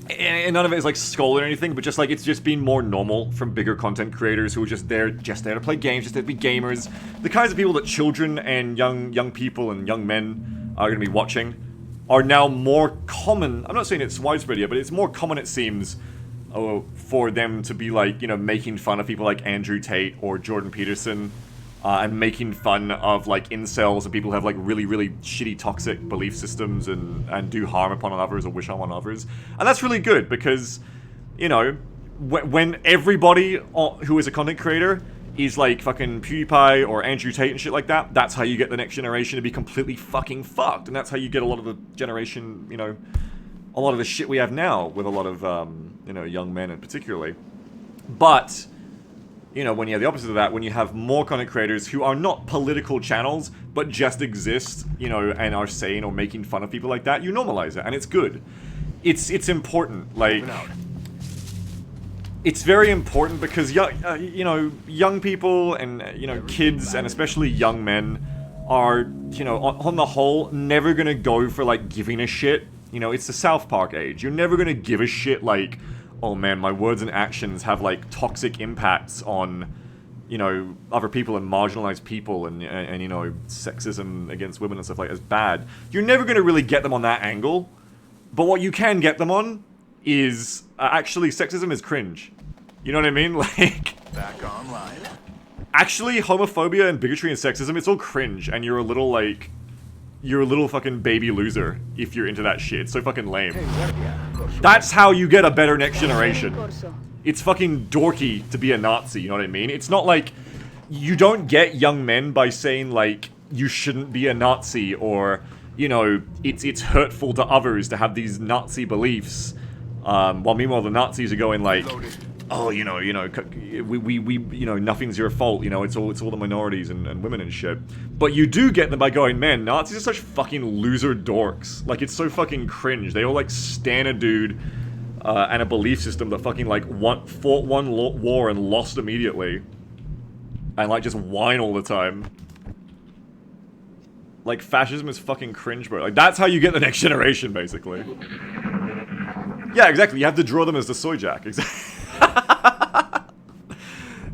and none of it is, like, scolding or anything, but just, like, it's just been more normal from bigger content creators who are just there to play games, just there to be gamers. The kinds of people that children and young people and young men are going to be watching are now more common. I'm not saying it's widespread yet, but it's more common, it seems, for them to be, like, you know, making fun of people like Andrew Tate or Jordan Peterson, and making fun of, like, incels and people who have, like, really, really shitty, toxic belief systems and do harm upon others or wish harm on others. And that's really good because, you know, when everybody who is a content creator is like fucking PewDiePie or Andrew Tate and shit like that, that's how you get the next generation to be completely fucking fucked. And that's how you get a lot of the generation, you know, a lot of the shit we have now with a lot of, you know, young men in particularly. But, you know, when you have the opposite of that, when you have more content creators who are not political channels, but just exist, you know, and are saying or making fun of people like that, you normalize it, and it's good. It's important, like... It's very important because, you know, young people and, you know, kids and especially young men are, you know, on the whole, never gonna go for, like, giving a shit. You know, it's the South Park age. You're never gonna give a shit like, oh man, my words and actions have, like, toxic impacts on, you know, other people and marginalized people and you know, sexism against women and stuff like that is bad. You're never gonna really get them on that angle. But what you can get them on is actually sexism is cringe. You know what I mean? Like, Back online. Actually, homophobia and bigotry and sexism, it's all cringe, and you're a little like, you're a little fucking baby loser if you're into that shit. It's so fucking lame. That's how you get a better next generation. It's fucking dorky to be a Nazi, you know what I mean? It's not like, you don't get young men by saying like, you shouldn't be a Nazi, or, you know, it's hurtful to others to have these Nazi beliefs. While meanwhile the Nazis are going like, oh, you know, we, you know, nothing's your fault, you know, it's all the minorities and women and shit. But you do get them by going, man, Nazis are such fucking loser dorks. Like, it's so fucking cringe. They all, like, stan a dude and a belief system that fucking, like, fought one war and lost immediately. And, like, just whine all the time. Like, fascism is fucking cringe, bro. Like, that's how you get the next generation, basically. Yeah, exactly. You have to draw them as the soy jack.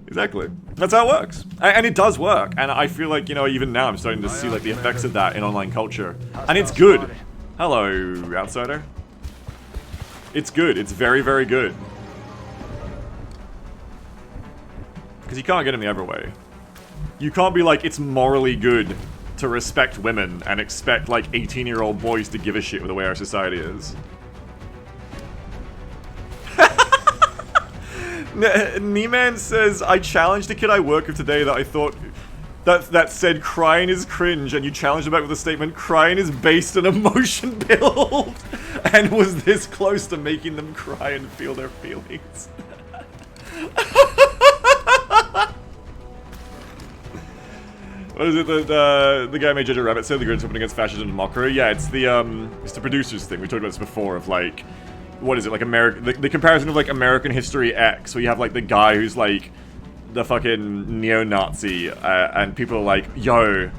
Exactly. That's how it works. And it does work. And I feel like, you know, even now I'm starting to see, like, the effects of that in online culture. And it's good. Hello, outsider. It's good. It's very, very good. Because you can't get them the other way. You can't be like, it's morally good to respect women and expect, like, 18-year-old boys to give a shit with the way our society is. Nieman says, I challenged a kid I work with today that I thought that said crying is cringe, and you challenged him back with the statement, crying is based on emotion build, and was this close to making them cry and feel their feelings. What is it that the guy made Jojo Rabbit said, the good something against fascism and mockery? Yeah, it's the producers thing. We talked about this before of like, what is it, like the comparison of like American History X, where you have like the guy who's like the fucking neo-Nazi, and people are like, yo,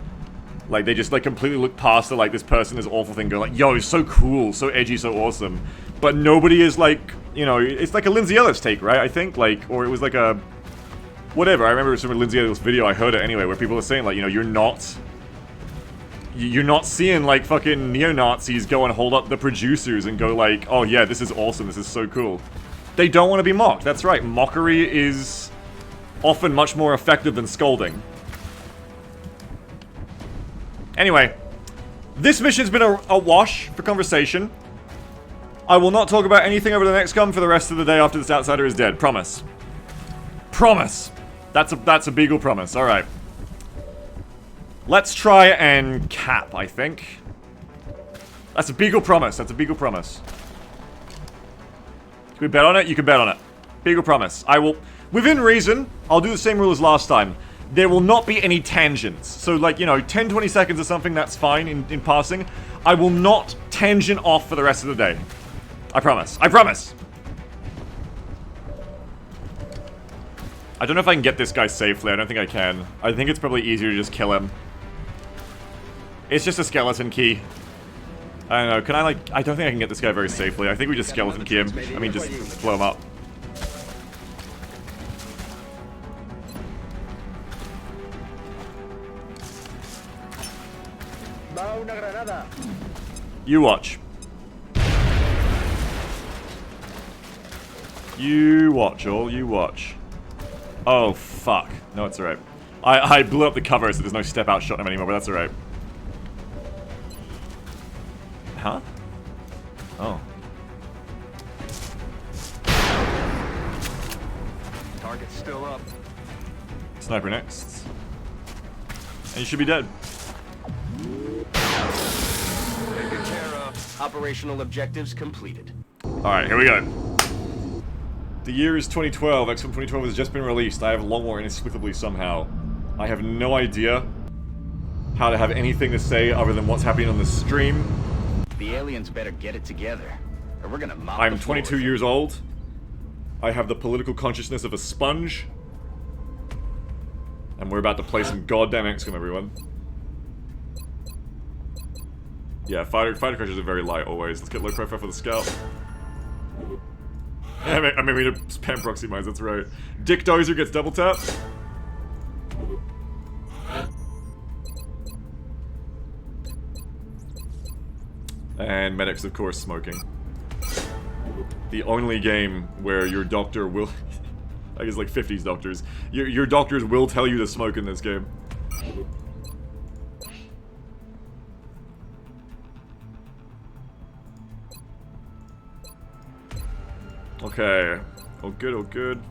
Like, they just, like, completely look past the, like, this person, this awful thing, go like, yo, it's so cool, so edgy, so awesome. But nobody is, like, you know, it's like a Lindsay Ellis take, right, I think? Like, or it was like a... Whatever, I remember some Lindsay Ellis video, I heard it anyway, where people are saying, like, you know, you're not seeing, like, fucking neo-Nazis go and hold up the producers and go like, oh yeah, this is awesome, this is so cool. They don't want to be mocked, that's right. Mockery is often much more effective than scolding. Anyway, this mission's been a wash for conversation. I will not talk about anything over the XCOM for the rest of the day after this outsider is dead. Promise. Promise. That's a Beagle promise. Alright. Let's try and cap, I think. That's a Beagle promise. That's a Beagle promise. Can we bet on it? You can bet on it. Beagle promise. I will... Within reason, I'll do the same rule as last time. There will not be any tangents. So, like, you know, 10-20 seconds or something, that's fine in passing. I will not tangent off for the rest of the day. I promise. I promise! I don't know if I can get this guy safely. I don't think I can. I think it's probably easier to just kill him. It's just a skeleton key. I don't know. Can I, like... I don't think I can get this guy very safely. I think we just skeleton key him. I mean, just blow him up. You watch. You watch, all. You watch. Oh, fuck. No, it's alright. I blew up the cover so there's no step out shot him anymore, but that's alright. Huh? Oh. Target's still up. Sniper next. And you should be dead. Taken care of. Operational objectives completed. Alright, here we go. The year is 2012. XCOM 2012 has just been released. I have Longmore inexplicably somehow. I have no idea how to have anything to say other than what's happening on the stream. The aliens better get it together, or we're gonna mop I'm the floor 22 with years old. I have the political consciousness of a sponge. And we're about to play some goddamn XCOM, everyone. Yeah, fighter crashes are very light always. Let's get low profile for the scout. Yeah, I mean, we need to spam proxy mines, that's right. Dick Dozer gets double tapped. And medics, of course, smoking. The only game where your doctor will... I guess like 50s doctors. Your doctors will tell you to smoke in this game. Okay. Oh good, oh good.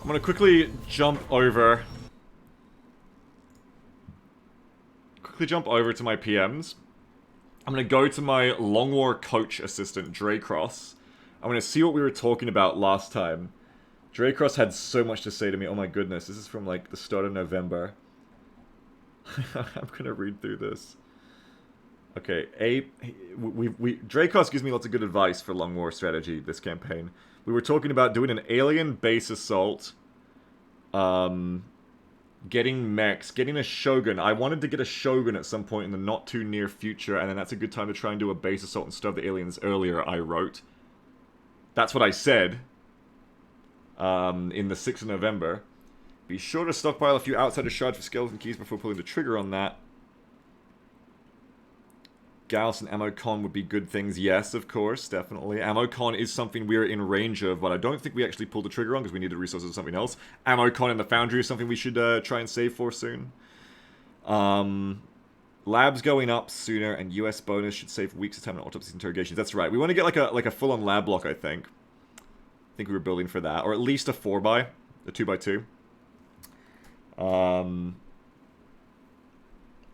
I'm gonna quickly jump over to my PMs. I'm gonna go to my Long War coach assistant, Dracross. I'm gonna see what we were talking about last time. Dracross had so much to say to me. Oh my goodness, this is from like the start of November. I'm gonna read through this. Okay, Dracross gives me lots of good advice for Long War strategy this campaign. We were talking about doing an alien base assault, getting mechs, getting a Shogun. I wanted to get a Shogun at some point in the not too near future, and then that's a good time to try and do a base assault and stuff the aliens earlier, I wrote. That's what I said in the 6th of November. Be sure to stockpile a few outsider shards for skeleton keys before pulling the trigger on that. Gauss and Ammo Con would be good things. Yes, of course, definitely. Ammo Con is something we're in range of, but I don't think we actually pulled the trigger on because we needed resources or something else. Ammo Con and the Foundry is something we should try and save for soon. Labs going up sooner, and US bonus should save weeks of time on autopsy interrogations. That's right. We want to get like a full-on lab block, I think. I think we were building for that. Or at least a 4x. A 2x2.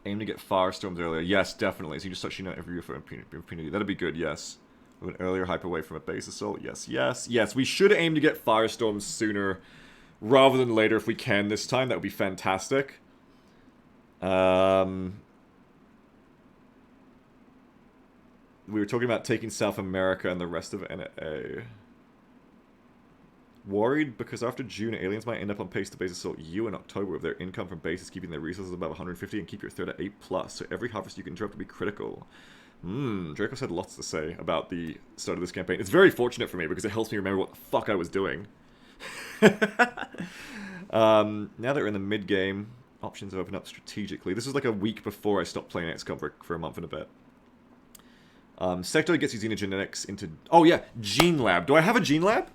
Aim to get firestorms earlier. Yes, definitely. So you just touch every year for impunity. That'd be good, yes. With an earlier hype away from a base assault. Yes, yes, yes. We should aim to get firestorms sooner rather than later if we can this time. That would be fantastic. We were talking about taking South America and the rest of NA. Worried because after June, aliens might end up on pace to base assault you in October with their income from bases keeping their resources above 150 and keep your threat at 8+, so every harvest you can interrupt will be critical. Draco's had lots to say about the start of this campaign. It's very fortunate for me because it helps me remember what the fuck I was doing. Now that we're in the mid-game, options have opened up strategically. This was like a week before I stopped playing XCOM for a month and a bit. Sectoid gets you xenogenetics into... Oh yeah, Gene Lab. Do I have a Gene Lab?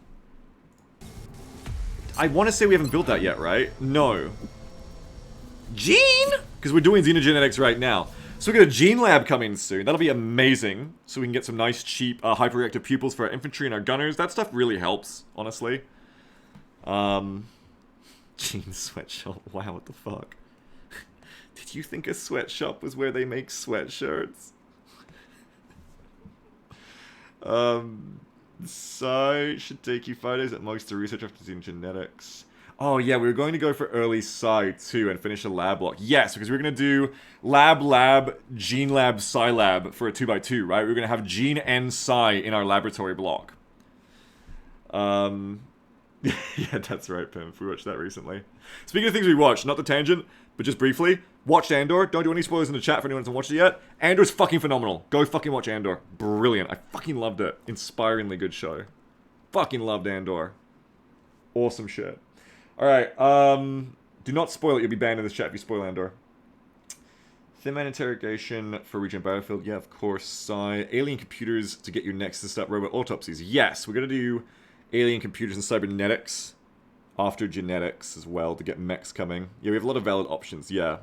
I want to say we haven't built that yet, right? No. Gene? Because we're doing xenogenetics right now. So we got a Gene Lab coming soon. That'll be amazing. So we can get some nice, cheap, hyperreactive pupils for our infantry and our gunners. That stuff really helps, honestly. Gene Sweatshop. Wow, what the fuck? Did you think a sweatshop was where they make sweatshirts? So, should take you 5 days at most to research after seeing genetics. Oh yeah, we were going to go for early Psi too and finish a lab block. Yes, because we were going to do Lab, Gene Lab, Psi Lab for a 2x2, right? We were going to have Gene and Psi in our laboratory block. Yeah, that's right, Pimp. We watched that recently. Speaking of things we watched, not the tangent, but just briefly, watched Andor. Don't do any spoilers in the chat for anyone who hasn't watched it yet. Andor's fucking phenomenal. Go fucking watch Andor. Brilliant. I fucking loved it. Inspiringly good show. Fucking loved Andor. Awesome shit. Alright, do not spoil it. You'll be banned in this chat if you spoil Andor. Thin Man interrogation for Region Battlefield. Yeah, of course. Psi. Alien computers to get your Nexus to start robot autopsies. Yes, we're gonna do alien computers and cybernetics after genetics as well to get mechs coming. Yeah, we have a lot of valid options, yeah.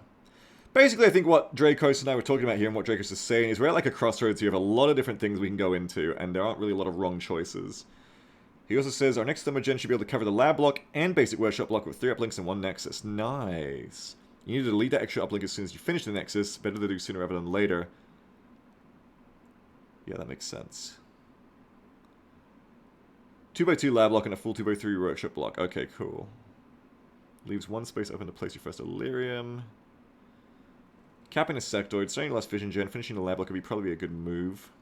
Basically, I think what Dracos and I were talking about here and what Dracos is saying is we're at like a crossroads. You have a lot of different things we can go into, and there aren't really a lot of wrong choices. He also says, our next summer gen should be able to cover the lab block and basic workshop block with 3 uplinks and 1 nexus. Nice. You need to delete that extra uplink as soon as you finish the nexus. Better to do sooner rather than later. Yeah, that makes sense. 2x2 lab block and a full 2x3 workshop block. Okay, cool. Leaves 1 space open to place your first Illyrium. Capping a sectoid, starting the last vision gen, finishing the lab block would be probably a good move.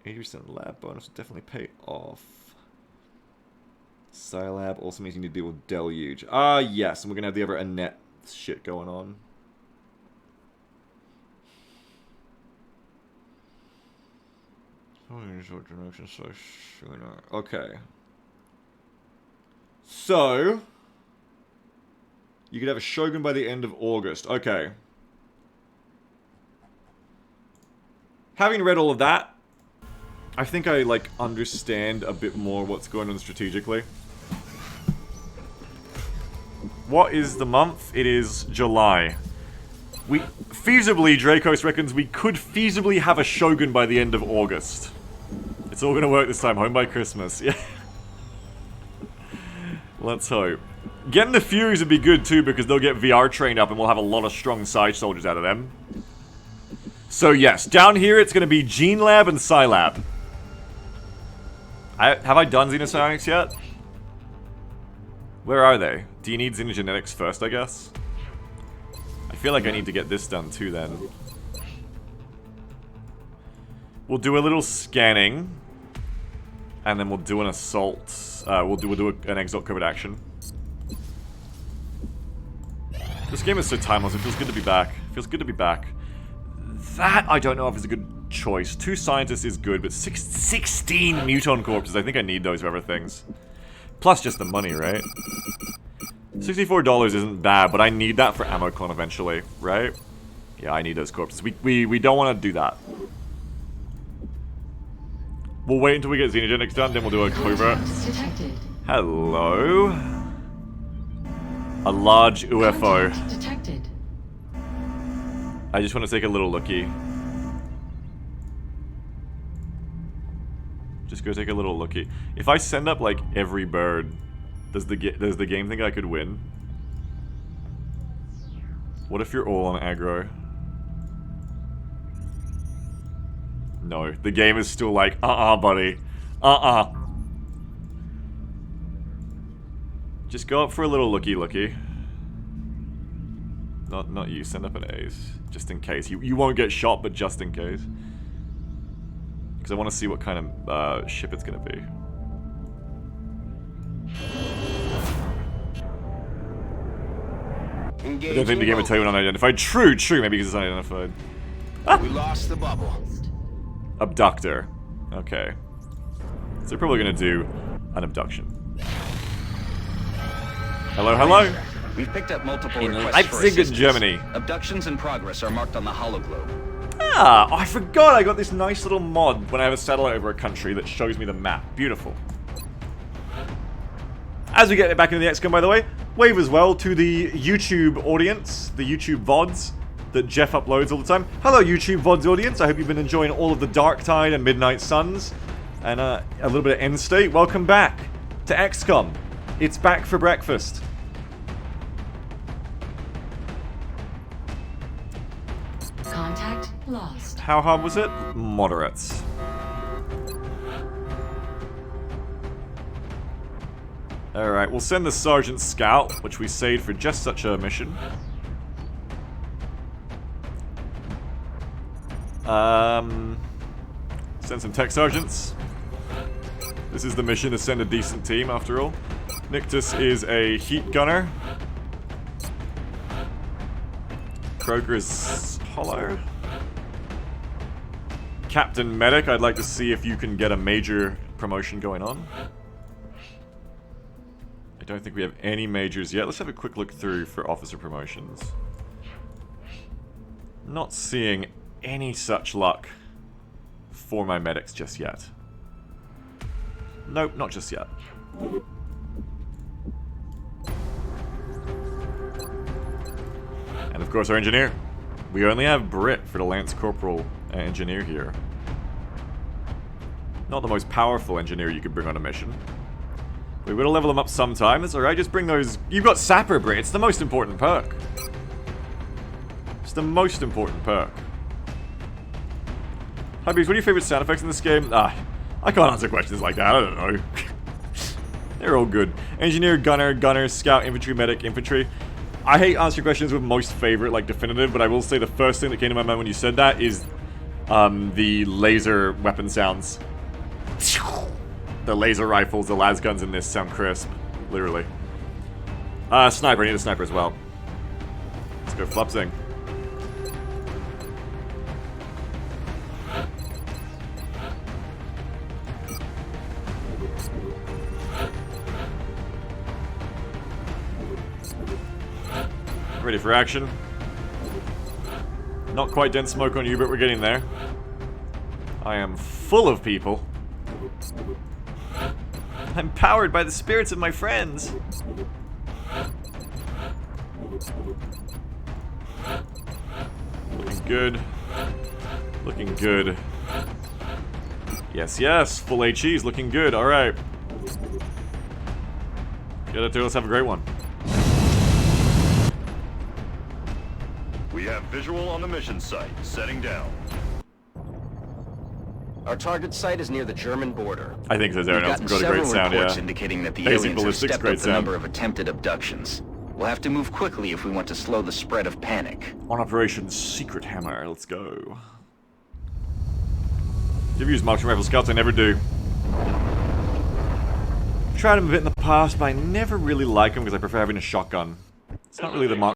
80% lab bonus will definitely pay off. Scilab also means you need to deal with Deluge. Ah, yes, and we're gonna have the other Annette shit going on. Okay. So, you could have a Shogun by the end of August. Okay. Having read all of that, I think I, like, understand a bit more what's going on strategically. What is the month? It is July. Feasibly, Dracos reckons we could feasibly have a Shogun by the end of August. It's all gonna work this time. Home by Christmas. Yeah. Let's hope. Getting the Furies would be good too because they'll get VR trained up and we'll have a lot of strong side soldiers out of them. So yes, down here it's gonna be Gene Lab and Psi Lab. Have I done Xenopsionics yet? Where are they? Do you need Xenogenetics first, I guess? I feel like I need to get this done too then. We'll do a little scanning. And then we'll do an assault. We'll do an exalt covert action. This game is so timeless, it feels good to be back. It feels good to be back. That, I don't know if it's a good choice. 2 scientists is good, but 16 muton corpses, I think I need those for other things. Plus just the money, right? $64 isn't bad, but I need that for AmmoCon eventually, right? Yeah, I need those corpses. We don't want to do that. We'll wait until we get Xenogenics done, then we'll do a covert. Hello? A large UFO. Detected. I just want to take a little looky. Just go take a little looky. If I send up like every bird, does the game think I could win? What if you're all on aggro? No, the game is still like, buddy. Just go up for a little looky. Not you, send up an ace. Just in case. You won't get shot, but just in case. Because I want to see what kind of ship it's going to be. I don't think the game would tell you when unidentified. True, maybe because it's unidentified. We lost the bubble. Abductor. Okay. So they're probably gonna do an abduction. Hello? We've picked up multiple In requests for Leipzig, assistance. Germany. Abductions in progress are marked on the hologlobe. Ah, I forgot I got this nice little mod when I have a satellite over a country that shows me the map. Beautiful. As we get back into the XCOM, by the way, wave as well to the YouTube audience, the YouTube VODs that Jeff uploads all the time. Hello, YouTube VODs audience. I hope you've been enjoying all of the Dark Tide and Midnight Suns and a little bit of End State. Welcome back to XCOM. It's back for breakfast. Contact lost. How hard was it? Moderate. Alright, we'll send the Sergeant Scout, which we saved for just such a mission. Send some tech sergeants. This is the mission to send a decent team, after all. Nictus is a heat gunner. Kroger's hollow. Captain Medic, I'd like to see if you can get a major promotion going on. I don't think we have any majors yet. Let's have a quick look through for officer promotions. Not seeing any such luck for my medics just yet. Nope, not just yet. And of course our engineer. We only have Brit for the Lance Corporal engineer here. Not the most powerful engineer you could bring on a mission. We will level them up sometime. It's alright, just bring those... You've got Sapper, Brit. It's the most important perk. It's the most important perk. Hi, Bees, what are your favorite sound effects in this game? I can't answer questions like that. I don't know. They're all good. Engineer, gunner, scout, infantry, medic, infantry. I hate answering questions with most favorite, like definitive, but I will say the first thing that came to my mind when you said that is the laser weapon sounds. The laser rifles, the las guns in this sound crisp. Literally. Sniper, I need a sniper as well. Let's go Flupsing. Ready for action. Not quite dense smoke on you, but we're getting there. I am full of people. I'm powered by the spirits of my friends. Looking good. Looking good. Yes, yes. Full HE's looking good. Alright. Get it, let's have a great one. We have visual on the mission site. Setting down. Our target site is near the German border. I think there's everyone else We've got a great sound, reports yeah. indicating that the Basic aliens have ballistics, stepped great up the sound. number of attempted abductions. We'll have to move quickly if we want to slow the spread of panic. On Operation Secret Hammer, let's go. You've used marksman rifle scouts, I never do. I've tried them a bit in the past, but I never really like them because I prefer having a shotgun. It's not really the mark.